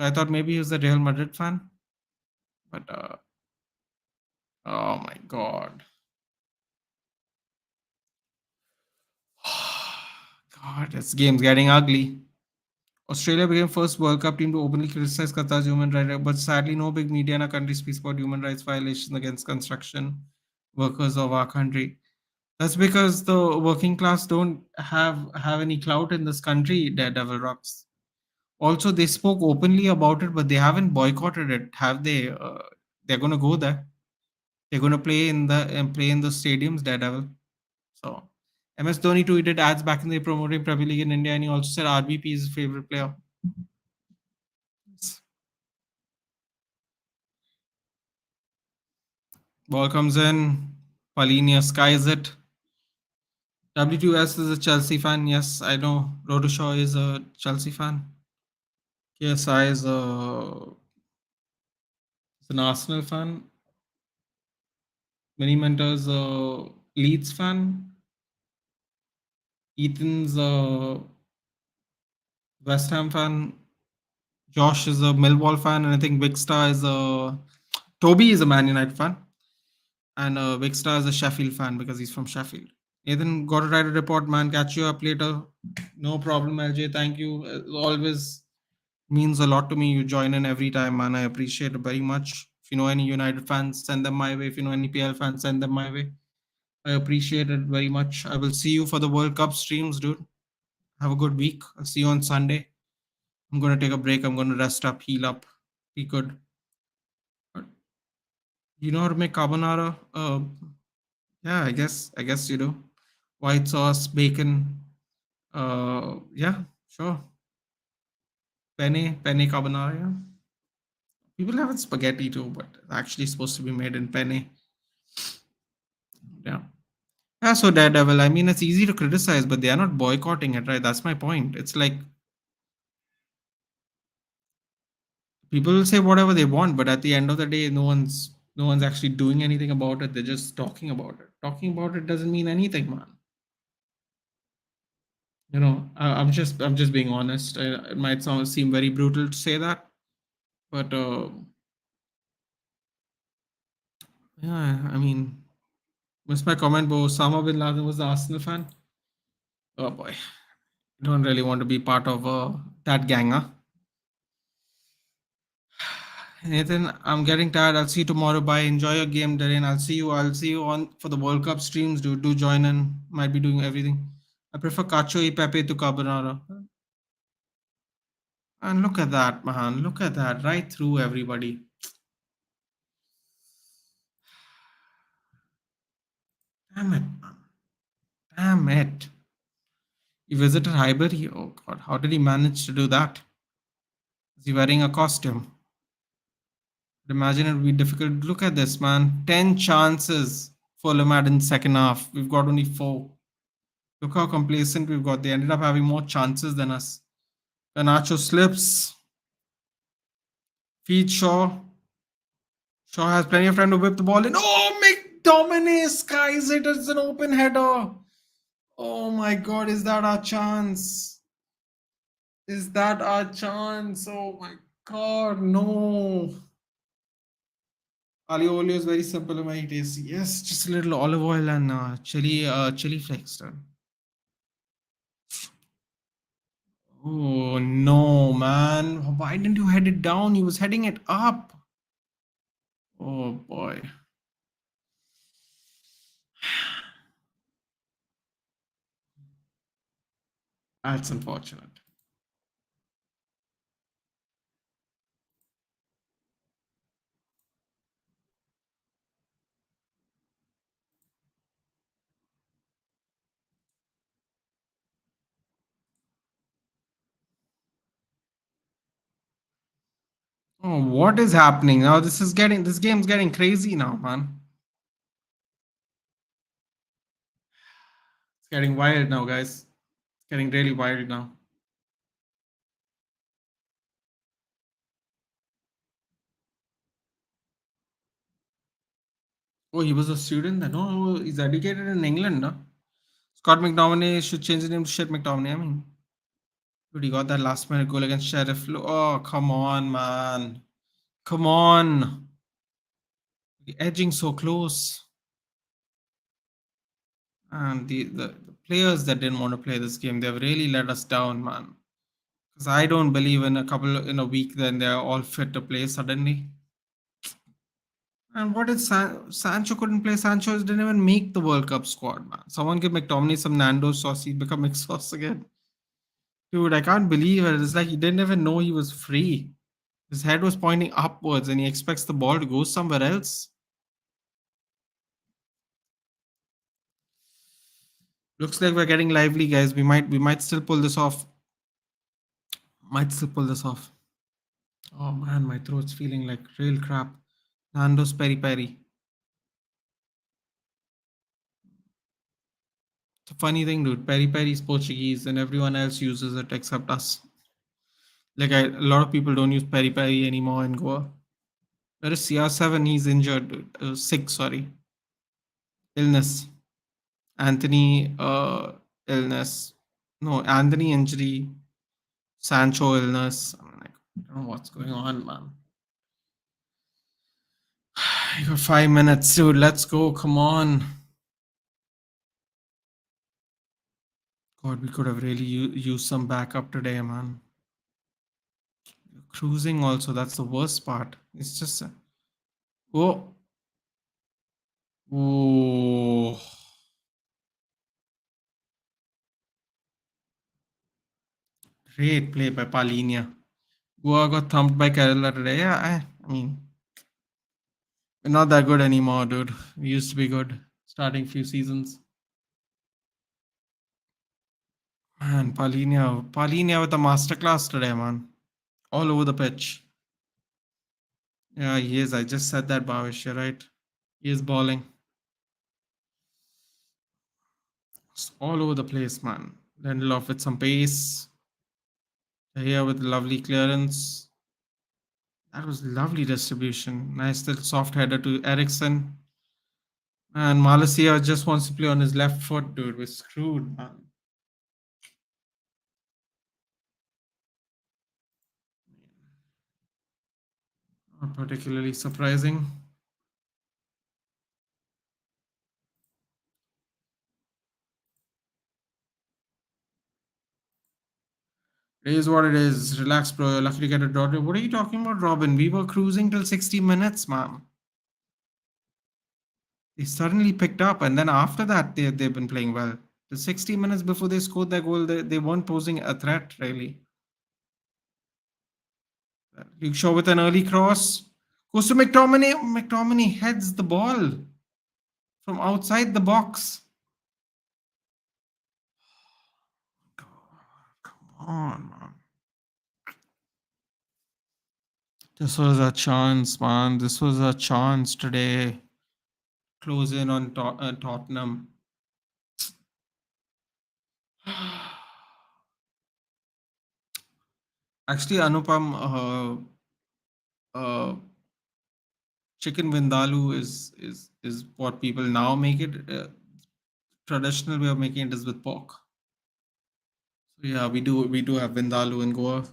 So I thought maybe he was a Real Madrid fan. But, oh my God. God, this game's getting ugly. Australia became first World Cup team to openly criticize Qatar's human rights, but sadly, no big media in our country speaks about human rights violations against construction workers of our country. That's because the working class don't have any clout in this country, Daredevil Rocks. Also, they spoke openly about it, but they haven't boycotted it, have they? They're going to go there. They're going to play in the stadiums, Daredevil. So, MS Dhoni tweeted ads back in the promoting Premier League in India, and he also said RBP is his favorite player. Ball comes in. Palhinha skies it. W2S is a Chelsea fan. Yes, I know. Rodoshaw is a Chelsea fan. KSI is an Arsenal fan. Mini Mentor's a Leeds fan. Ethan's a West Ham fan. Josh is a Millwall fan, and I think Big Star is a Toby is a Man United fan, and Big Star is a Sheffield fan because he's from Sheffield. Nathan, got to write a report, man. Catch you up later. No problem, LJ. Thank you. Always means a lot to me. You join in every time, man. I appreciate it very much. If you know any United fans, send them my way. If you know any PL fans, send them my way. I appreciate it very much. I will see you for the World Cup streams, dude. Have a good week. I'll see you on Sunday. I'm gonna take a break. I'm gonna rest up, heal up, be good. But you know how to make carbonara? Yeah, I guess you do. White sauce, bacon. Yeah, sure. Penne carbonara. Yeah. People have it spaghetti too, but it's actually supposed to be made in penne. Yeah. Yeah, so Daredevil, I mean, it's easy to criticize, but they are not boycotting it, right? That's my point. It's like people will say whatever they want, but at the end of the day, no one's actually doing anything about it. They're just talking about it. Talking about it doesn't mean anything, man. I'm just being honest. It might seem very brutal to say that, but yeah, I mean, missed my comment, but Osama bin Laden was the Arsenal fan. Oh boy, don't really want to be part of that gang, huh? Nathan, I'm getting tired. I'll see you tomorrow. Bye. Enjoy your game, Darren. I'll see you on for the World Cup streams, dude. Do join in. Might be doing everything. I prefer cacio e pepe to carbonara. And look at that, man. Look at that. Right through everybody. Damn it, man. Damn it. He visited Highbury. Oh god, how did he manage to do that? Is he wearing a costume? Imagine it would be difficult. Look at this, man. 10 chances Fulham had in second half. We've got only 4. Look how complacent we've got. They ended up having more chances than us. Ganacho slips. Feeds Shaw. Shaw has plenty of time to whip the ball in. Oh, McTominay skies it. It's an open header. Oh my god, is that our chance? Is that our chance? Oh my god, no. Ali olio is very simple and very tasty. Yes, just a little olive oil and chili flakes. Done. Oh no, man! Why didn't you head it down? He was heading it up. Oh boy, that's unfortunate. Oh, what is happening now? This game's getting crazy now, man. It's getting wild now, guys. It's getting really wild now. Oh, he was a student then. Oh, he's educated in England, no? Scott McTominay should change his name to Shit McTominay. I mean, dude, he got that last minute goal against Sheriff. Oh, come on, man. Come on. Edging so close. And the players that didn't want to play this game, they've really let us down, man. Because I don't believe in a week, then they're all fit to play suddenly. And what is Sancho couldn't play? Sancho didn't even make the World Cup squad, man. Someone give McTominay some Nando's sauce, he'd become mixed sauce again. Dude, I can't believe it. It's like he didn't even know he was free. His head was pointing upwards and he expects the ball to go somewhere else. Looks like we're getting lively, guys. We might still pull this off. Might still pull this off. Oh man, my throat's feeling like real crap. Nando's peri peri. It's a funny thing, dude. Peri peri is Portuguese, and everyone else uses it except us. A lot of people don't use peri peri anymore in Goa. Where is CR7? He's injured, dude. Sick, sorry. Illness. Anthony, illness. No, Anthony injury. Sancho illness. I'm like, I don't know what's going on, man. You got 5 minutes, dude. Let's go. Come on. God, we could have really used some backup today, man. Cruising also, that's the worst part. It's just. Oh. Oh. Great play by Palinia. Goa got thumped by Kerala today. Yeah, I mean, we're not that good anymore, dude. We used to be good starting few seasons. Man, Palinia with a masterclass today, man. All over the pitch. Yeah, he is. I just said that, Bhavish. You're right. He is balling. It's all over the place, man. Lindelof with some pace. Here with lovely clearance. That was lovely distribution. Nice little soft header to Ericsson. And Malaysia just wants to play on his left foot, dude. We're screwed, man. Not particularly surprising. It is what it is. Relax, bro. You're lucky to get a draw. What are you talking about, Robin? We were cruising till 60 minutes, man. They suddenly picked up, and then after that, they've been playing well. The 60 minutes before they scored their goal, they weren't posing a threat, really. Luke Shaw with an early cross. Goes to McTominay. McTominay heads the ball from outside the box. Come on, man. This was a chance, man. This was a chance today. Close in on Tottenham. Actually, Anupam, chicken vindaloo is what people now make it. Traditional way of making it is with pork. So yeah, we do have vindaloo in Goa,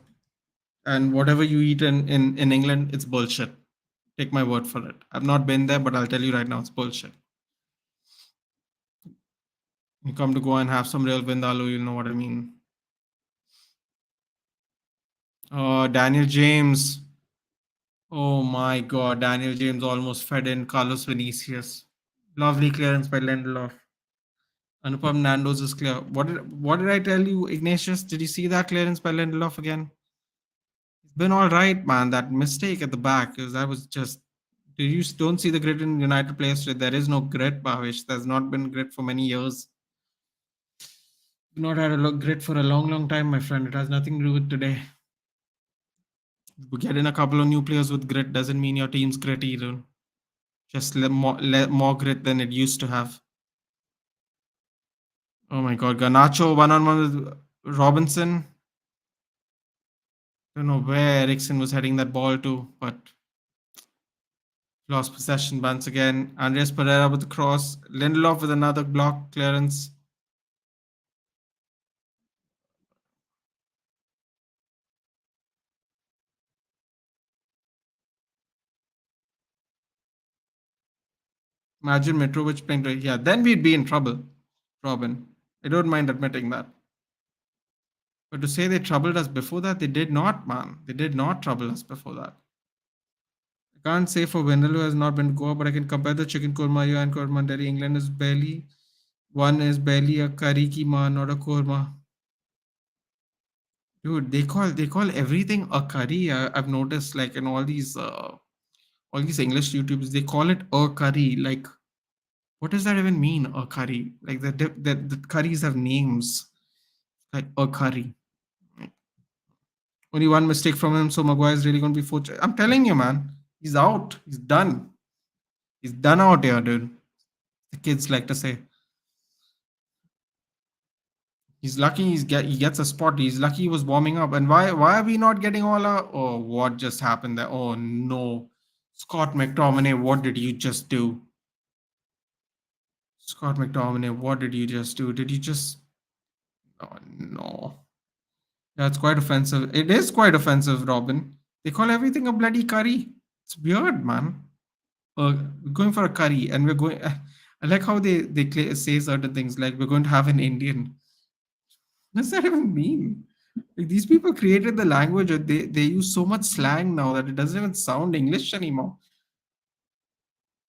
and whatever you eat in England, it's bullshit. Take my word for it. I've not been there, but I'll tell you right now, it's bullshit. You come to Goa and have some real vindaloo, you'll know what I mean. Daniel James. Oh my God, Daniel James almost fed in Carlos Vinicius. Lovely clearance by Lindelof. Anupam Nando's is clear. What did I tell you, Ignatius? Did you see that clearance by Lindelof again? It's been all right, man. That mistake at the back is that was just. You don't see the grit in United players today. There is no grit, Bhavish. There's not been grit for many years. We've not had a grit for a long, long time, my friend. It has nothing to do with today. Get in a couple of new players with grit doesn't mean your team's gritty either. Just more grit than it used to have. Oh my God, Garnacho one-on-one with Robinson. Don't know where Ericsson was heading that ball to, but lost possession once again. Andres Pereira with the cross. Lindelof with another block clearance. Imagine Mitrovic playing to, yeah, then we'd be in trouble, Robin. I don't mind admitting that. But to say they troubled us before that, they did not, man. They did not trouble us before that. I can't say for Wendell who has not been to Goa, but I can compare the chicken korma you and korma Delhi. England is barely a curry keema, not a korma. Dude, they call everything a curry. I've noticed, like in all these English YouTubes, they call it a curry. Like, what does that even mean? A curry? Like the curries have names, like a curry. Only one mistake from him, so Maguire's really going to be fortunate. I'm telling you, man, he's out. He's done. He's done out here, dude. The kids like to say. He's lucky he gets a spot. He's lucky he was warming up. And why are we not getting all our? Oh, what just happened there? Oh no, Scott McTominay, what did you just do? Scott McTominay, what did you just do? Did you just? Oh no, that's quite offensive. It is quite offensive, Robin. They call everything a bloody curry. It's weird, man. We're going for a curry, and we're going. I like how they say certain things like we're going to have an Indian. What does that even mean? Like these people created the language, or they use so much slang now that it doesn't even sound English anymore.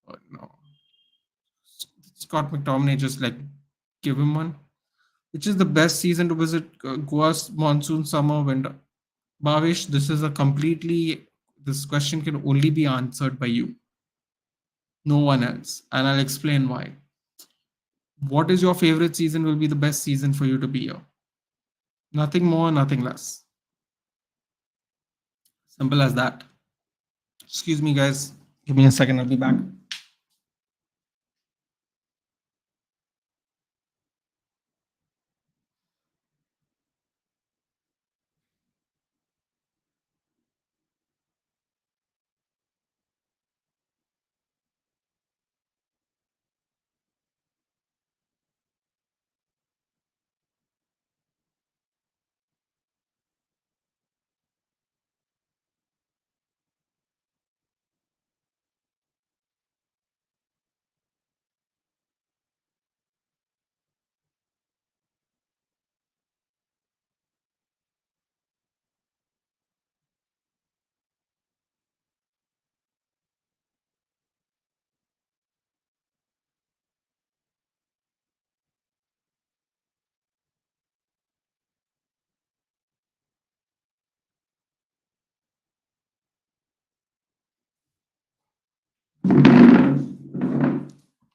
Oh, no, Scott McTominay just like give him one. Which is the best season to visit Goa's monsoon, summer, winter? Bhavesh, this is a completely. This question can only be answered by you, no one else, and I'll explain why. What is your favorite season? Will be the best season for you to be here. Nothing more, nothing less. Simple as that. Excuse me, guys. Give me a second. I'll be back.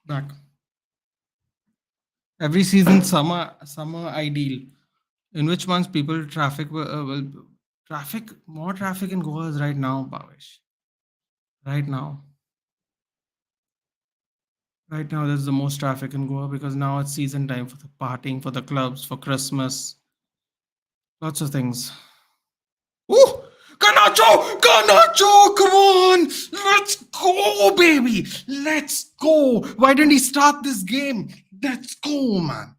Back. Every season, summer ideal. In which months people will traffic more traffic in Goa is right now, Bhavesh. Right now. Right now, there's the most traffic in Goa because now it's season time for the partying, for the clubs, for Christmas, lots of things. Oh, Ganacho! Ganacho! Come on! Let's go, baby! Let's go! Why didn't he start this game? Let's go, man.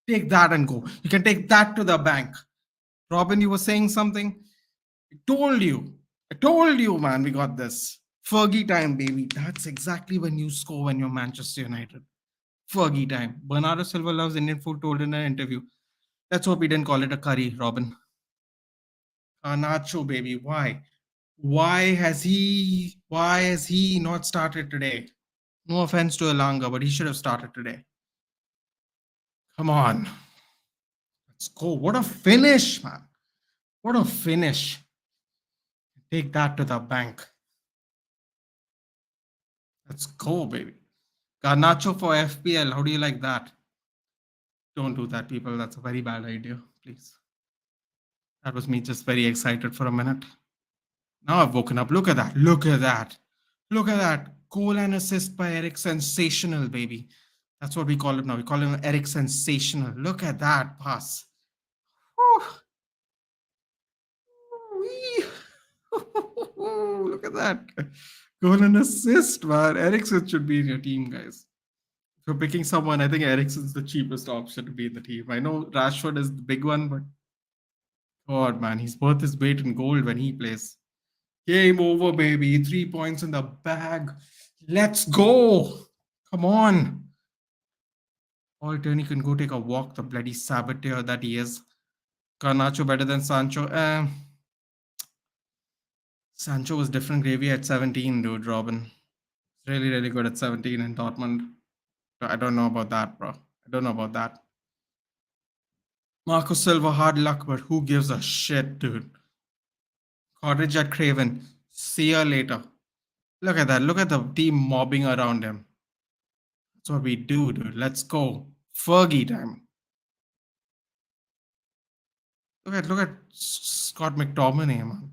Take that and go. You can take that to the bank. Robin, you were saying something? I told you. I told you, man, we got this. Fergie time, baby. That's exactly when you score when you're Manchester United. Fergie time. Bernardo Silva loves Indian food, told in an interview. Let's hope he didn't call it a curry, Robin. Nacho, baby. Why? Why has he not started today? No offense to Elanga, but he should have started today. Come on. Let's go. What a finish, man. What a finish. Take that to the bank. Let's go, baby. Garnacho for FPL. How do you like that? Don't do that, people. That's a very bad idea. Please. That was me just very excited for a minute. Now I've woken up. Look at that. Look at that. Look at that. Goal and assist by Eric. Sensational, baby. That's what we call it now. We call him Eric Sensational. Look at that pass. Whew. Wee. Look at that. Goal and assist, man. Ericsson should be in your team, guys. If you're picking someone, I think Ericsson's the cheapest option to be in the team. I know Rashford is the big one, but God, man, he's worth his weight in gold when he plays. Game over, baby. 3 points in the bag. Let's go. Come on. All Tony can go take a walk, the bloody saboteur that he is. Garnacho better than Sancho. Sancho was different gravy at 17, dude, Robin. Really, really good at 17 in Dortmund. I don't know about that, bro. I don't know about that. Marco Silva, hard luck, but who gives a shit, dude? Cottage at Craven. See ya later. Look at that. Look at the team mobbing around him. That's what we do, dude. Let's go. Fergie time. Look at Scott McTominay, man.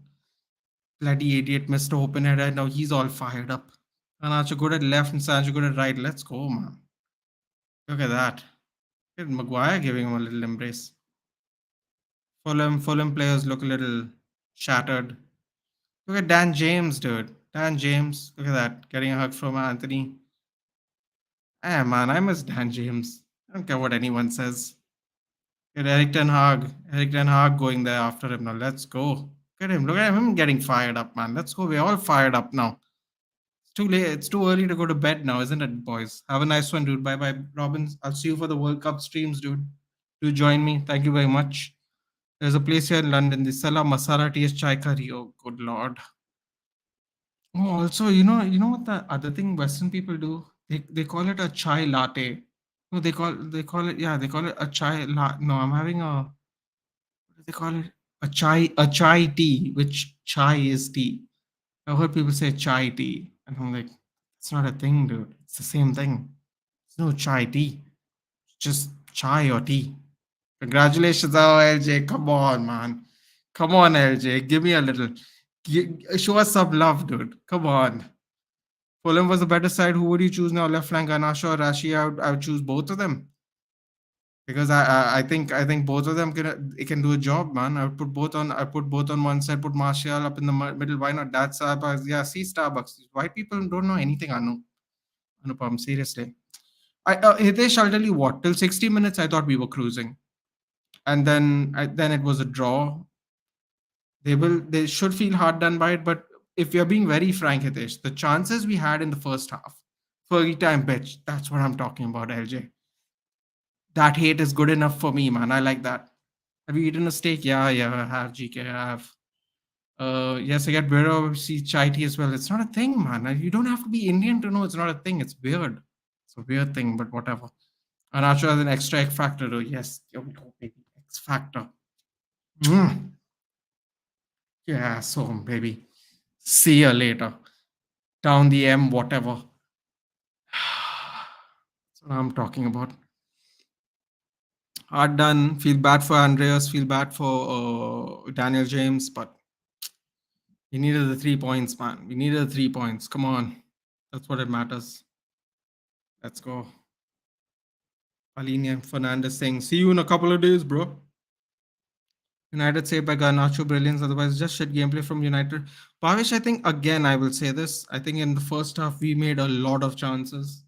Bloody idiot missed open header. Now he's all fired up. Sancho good at left and Sancho good at right. Let's go, man. Look at that. Look at Maguire giving him a little embrace. Fulham players look a little shattered. Look at Dan James, dude. Dan James. Look at that. Getting a hug from Anthony. Eh, man, I miss Dan James. I don't care what anyone says. Get Eric Ten Hag. Eric Ten Hag going there after him now. Let's go. Look at him. Look at him getting fired up, man. Let's go. We're all fired up now. It's too late. It's too early to go to bed now, isn't it, boys? Have a nice one, dude. Bye bye, Robbins. I'll see you for the World Cup streams, dude. Do join me. Thank you very much. There's a place here in London, the Sala Masala TS Chai Curry. Oh, good lord. Oh, also, you know what the other thing Western people do? They call it a chai latte. No, they call it a chai latte. No, I'm having a what do they call it? A chai tea, which chai is tea. I've heard people say chai tea, and I'm like, it's not a thing, dude. It's the same thing. There's no chai tea. It's just chai or tea. Congratulations, oh LJ. Come on, man. Come on, LJ. Give me a little. Show us some love, dude. Come on. Fulham was the better side. Who would you choose now? Left flank, Garnacho or Rashi? I would choose both of them because I think both of them can do a job, man. I put both on one side. Put Martial up in the middle. Why not? That's Starbucks. Yeah, see Starbucks. White people don't know anything. Anupam, seriously. Hitesh, I'll tell you what. Till 60 minutes, I thought we were cruising, and then it was a draw. They should feel hard done by it, but if you're being very frank, Hitesh, the chances we had in the first half, Fergie time pitch, that's what I'm talking about, LJ. That hate is good enough for me, man. I like that. Have you eaten a steak? Yeah, I have, GK, I have. Yes, I get beer or see chai tea as well. It's not a thing, man. You don't have to be Indian to know it's not a thing. It's weird. It's a weird thing, but whatever. Anacho has an extra X factor, though. Yes, oh, baby, X factor. Mm. Yeah, so baby. See you later. Down the M, whatever. That's what I'm talking about. Hard done. Feel bad for Andreas. Feel bad for Daniel James, but we needed the 3 points, man. We needed the 3 points. Come on. That's what it matters. Let's go. Palini and Fernandez saying, see you in a couple of days, bro. United saved by Garnacho brilliance. Otherwise, just shit gameplay from United. Pavish, I think, again, I will say this. I think in the first half, we made a lot of chances.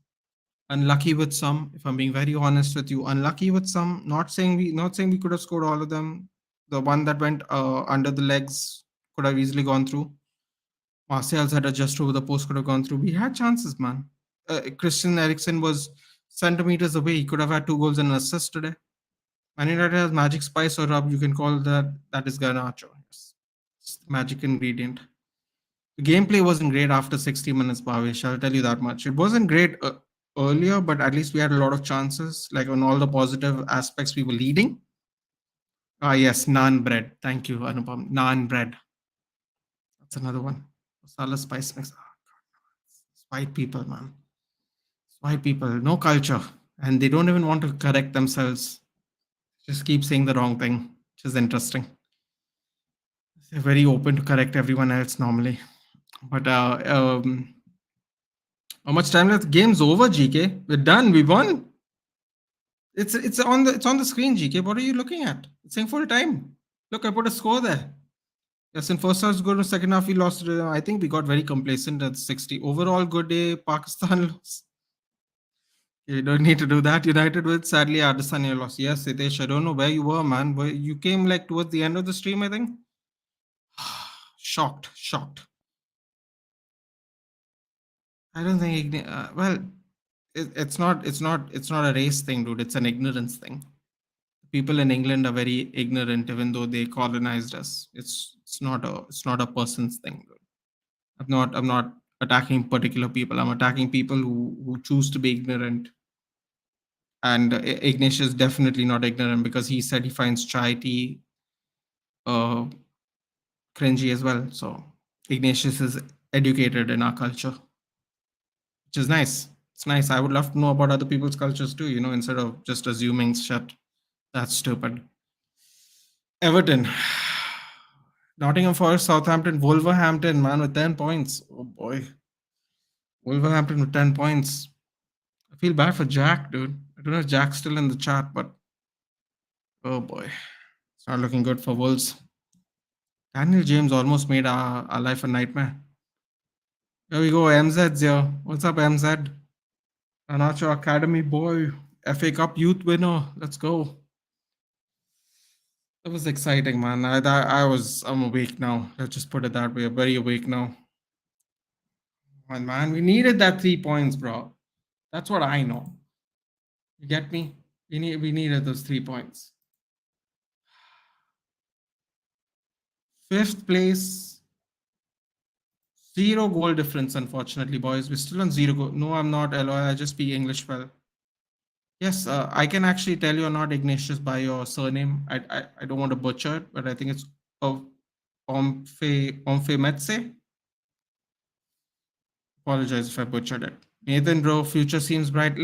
Unlucky with some, if I'm being very honest with you. Unlucky with some. Not saying we could have scored all of them. The one that went under the legs could have easily gone through. Martial's had just over the post could have gone through. We had chances, man. Christian Eriksen was centimeters away. He could have had 2 goals and an assist today. Man United has magic spice or rub. You can call that is Garnacho. Yes. It's the magic ingredient. The gameplay wasn't great after 60 minutes, Bhavesh. I'll tell you that much. It wasn't great earlier, but at least we had a lot of chances. Like on all the positive aspects, we were leading. Yes, naan bread. Thank you, Anupam. Naan bread. That's another one. Masala spice mix. Oh, God. It's white people, man. It's white people. No culture. And they don't even want to correct themselves. Just keep saying the wrong thing, which is interesting. They're very open to correct everyone else normally. But how much time left? Game's over, GK. We're done. We won. It's on the screen, GK. What are you looking at? It's saying full time. Look, I put a score there. Yes, in first half good. In second half we lost. I think we got very complacent at 60. Overall, good day. Pakistan lost. You don't need to do that. United with sadly Adesanya lost. Yes, Hitesh. I don't know where you were, man. You came like towards the end of the stream, I think. Shocked. I don't think. Well, it's not a race thing, dude. It's an ignorance thing. People in England are very ignorant, even though they colonized us. It's not a person's thing, dude. I'm not attacking particular people. I'm attacking people who choose to be ignorant. And Ignish is definitely not ignorant because he said he finds chai tea cringy as well. So Ignatius is educated in our culture, which is nice. It's nice. I would love to know about other people's cultures too, instead of just assuming shit. That's stupid. Everton, Nottingham Forest, Southampton, Wolverhampton, man, with 10 points. Oh boy. Wolverhampton with 10 points. I feel bad for Jack, dude. I don't know if Jack's still in the chat, but oh boy. It's not looking good for Wolves. Daniel James almost made our life a nightmare. Here we go, MZ's here. What's up, MZ? Anacho Academy boy. FA Cup youth winner. Let's go. That was exciting, man. I'm awake now. Let's just put it that way. I'm very awake now. And man, we needed that 3 points, bro. That's what I know. You get me? We needed those 3 points. Fifth place, zero goal difference, unfortunately, boys. We're still on zero goal. No, I'm not Eloy. I just speak English well. Yes, I can actually tell you're not Ignatius by your surname. I don't want to butcher it, but I think it's Omfe Metse. Apologize if I butchered it. Nathan, bro, future seems bright.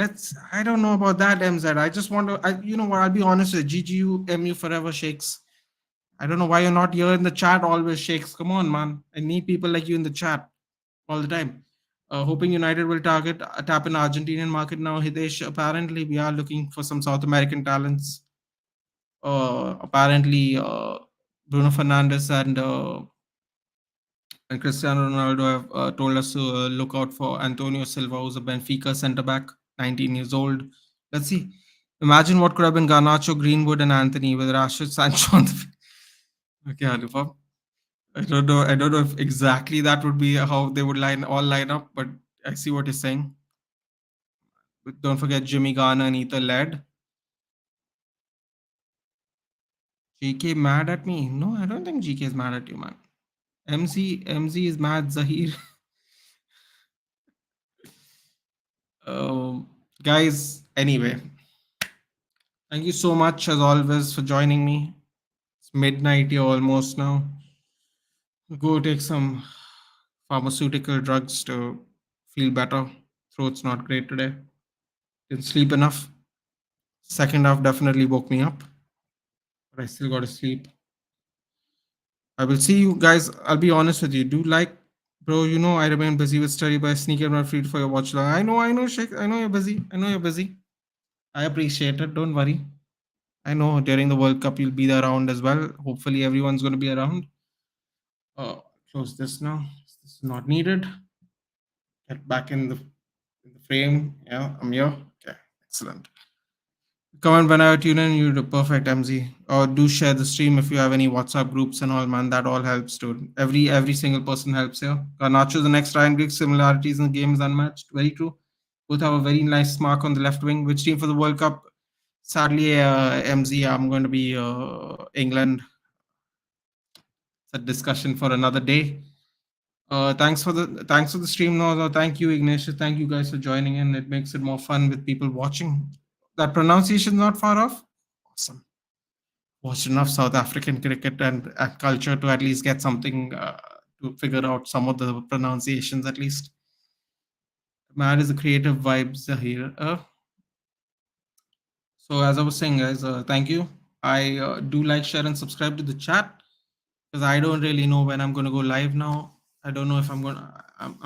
I don't know about that, MZ. I just want to, you know what, I'll be honest with GGU, MU forever, Shakes. I don't know why you're not here in the chat always, Shakes. Come on, man. I need people like you in the chat all the time. Hoping United will tap in Argentinian market now, Hitesh. Apparently, we are looking for some South American talents. Apparently, Bruno Fernandes and Cristiano Ronaldo have told us to look out for Antonio Silva, who's a Benfica centre back, 19 years old. Let's see. Imagine what could have been Garnacho, Greenwood, and Anthony with Rashid Sancho on the. Okay, Anupam. I don't know. I don't know if exactly that would be how they would line up, but I see what you're saying. But don't forget Jimmy Garner and Ethan Laird. GK mad at me? No, I don't think GK is mad at you, man. MZ is mad, Zahir. Guys, anyway, thank you so much as always for joining me. It's midnight here almost now. Go take some pharmaceutical drugs to feel better. Throat's not great today. Didn't sleep enough. Second half definitely woke me up, but I still got to sleep. I will see you guys. I'll be honest with you. Do like, bro, you know I remain busy with study, but I sneak in my free for your watch long. I know, Sheikh. I know you're busy. I know you're busy. I appreciate it. Don't worry. I know during the World Cup you'll be there around as well. Hopefully everyone's going to be around. Close this now. This is not needed. Get back in the frame. Yeah, I'm here. Okay, excellent. Comment when I tune in. You're the perfect MZ. Or do share the stream if you have any WhatsApp groups and all, man. That all helps, dude. Every single person helps here. Garnacho, the next Ryan Giggs, similarities in the game is unmatched. Very true. Both have a very nice mark on the left wing. Which team for the World Cup? Sadly, MZ, I'm going to be England. It's a discussion for another day. Thanks for the stream, no. Thank you, Ignatius. Thank you guys for joining in. It makes it more fun with people watching. That pronunciation not far off. Awesome. Watched enough South African cricket and culture to at least get something to figure out some of the pronunciations at least. Mad is the creative vibes here. So as I was saying, guys, thank you. I do like, share, and subscribe to the chat because I don't really know when I'm going to go live now. I don't know if I'm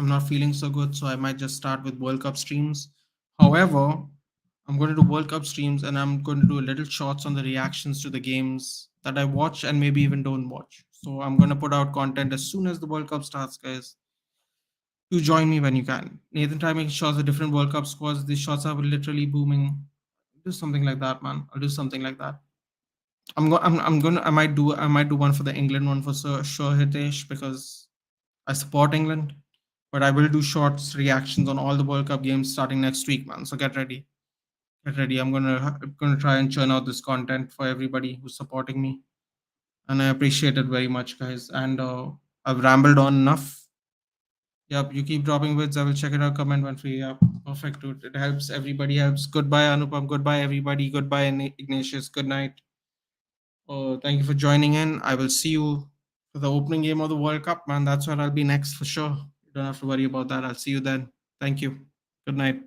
not feeling so good, so I might just start with World Cup streams. However, I'm going to do World Cup streams and I'm going to do a little shorts on the reactions to the games that I watch and maybe even don't watch. So I'm going to put out content as soon as the World Cup starts, guys. Do join me when you can. Nathan, try making shots of different World Cup squads. These shots are literally booming. Do something like that, man. I'll do something like that. I might do one for the England one for sure, Hitesh, because I support England. But I will do shorts reactions on all the World Cup games starting next week, man. So get ready. Get ready. I'm gonna try and churn out this content for everybody who's supporting me. And I appreciate it very much, guys. And I've rambled on enough. Yep, you keep dropping vids. I will check it out. Comment one free. Yep, perfect, dude. It helps. Everybody helps. Goodbye, Anupam. Goodbye, everybody. Goodbye, Ignatius. Good night. Thank you for joining in. I will see you for the opening game of the World Cup, man. That's where I'll be next for sure. You don't have to worry about that. I'll see you then. Thank you. Good night.